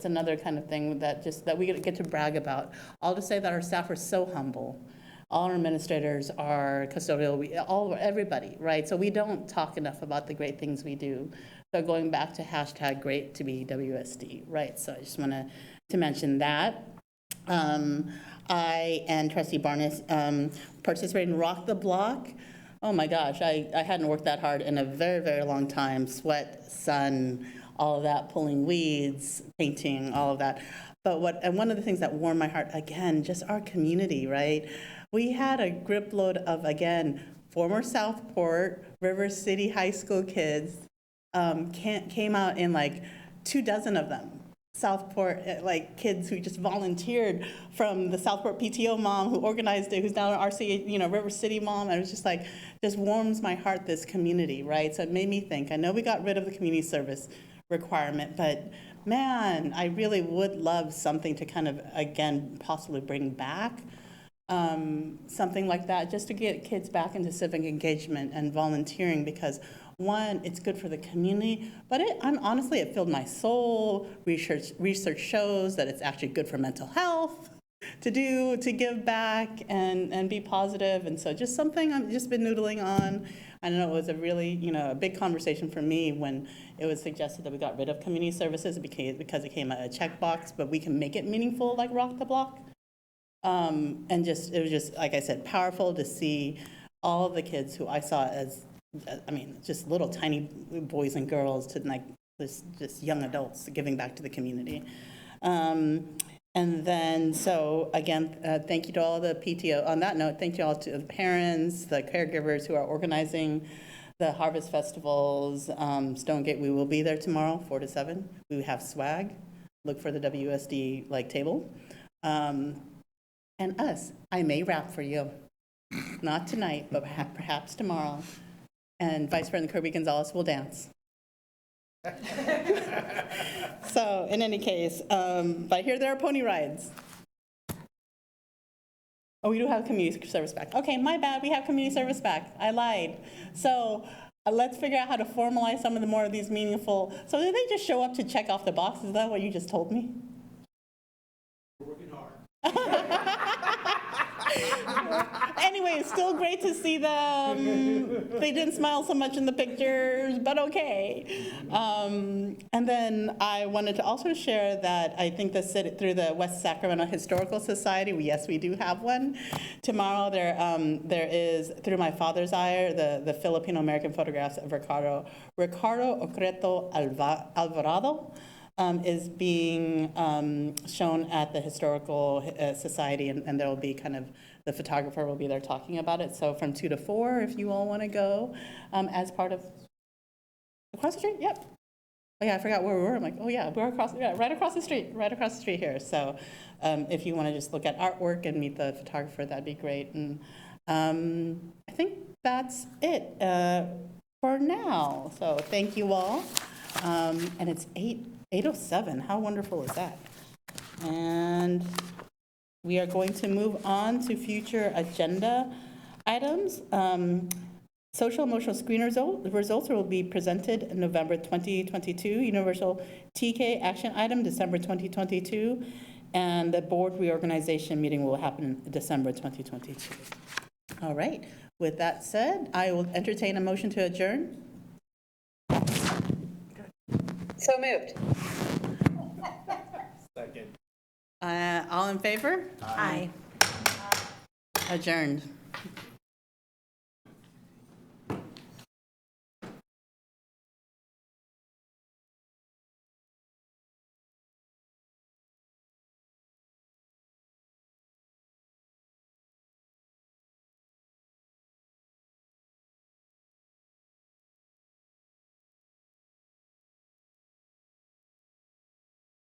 another kind of thing that we get to brag about. I'll just say that our staff are so humble. All our administrators are custodial, everybody, right? So we don't talk enough about the great things we do. So going back to hashtag great to be WSD, right? So I just want to mention that. I and Trustee Barnes participated in Rock the Block. Oh my gosh, I hadn't worked that hard in a very, very long time. Sweat, sun, all of that, pulling weeds, painting, all of that. But one of the things that warmed my heart, again, just our community, right? We had a grip load of, again, former Southport, River City High School kids came out in 24 of them. Southport, kids who just volunteered, from the Southport PTO mom who organized it, who's now an RCA, River City mom. And it was just just warms my heart, this community, right? So it made me think. I know we got rid of the community service requirement, but man, I really would love something to kind of, again, possibly bring back. Something like that, just to get kids back into civic engagement and volunteering, because one, it's good for the community, but honestly, it filled my soul. Research shows that it's actually good for mental health to give back and be positive. And so just something I've just been noodling on. I know it was a really, a big conversation for me when it was suggested that we got rid of community services because it came a checkbox, but we can make it meaningful, like Rock the Block. And it was just, like I said, powerful to see all of the kids who I saw as, just little tiny boys and girls to just young adults giving back to the community. And then, so again, thank you to all the PTO. On that note, thank you all to the parents, the caregivers who are organizing the harvest festivals. Stonegate, we will be there tomorrow, 4 to 7. We have swag. Look for the WSD table. And us, I may rap for you. Not tonight, but perhaps tomorrow. And Vice President Kirby Gonzalez will dance. So in any case, but I hear there are pony rides. Oh, we do have community service back. Okay, my bad, we have community service back. I lied. So let's figure out how to formalize some of the more of these meaningful. So did they just show up to check off the box? Is that what you just told me? We're working hard. Anyway, it's still great to see them. They didn't smile so much in the pictures, but okay. And then I wanted to also share that I think the city, through the West Sacramento Historical Society, yes, we do have one. Tomorrow there is, through my father's eye, the Filipino-American photographs of Ricardo Ocreto Alvarado. Is being shown at the Historical Society, and there will be kind of, the photographer will be there talking about it. So from 2 to 4, if you all want to go as part of, across the street, yep. Oh yeah, I forgot where we were. I'm like, oh yeah, we're across, yeah, right across the street here. So if you want to just look at artwork and meet the photographer, that'd be great. And I think that's it for now. So thank you all. And it's 8:07. How wonderful is that? And we are going to move on to future agenda items. Social emotional screen results will be presented in November 2022. Universal TK action item, December 2022. And the board reorganization meeting will happen in December 2022. All right. With that said, I will entertain a motion to adjourn. So moved. Second. All in favor? Aye. Adjourned.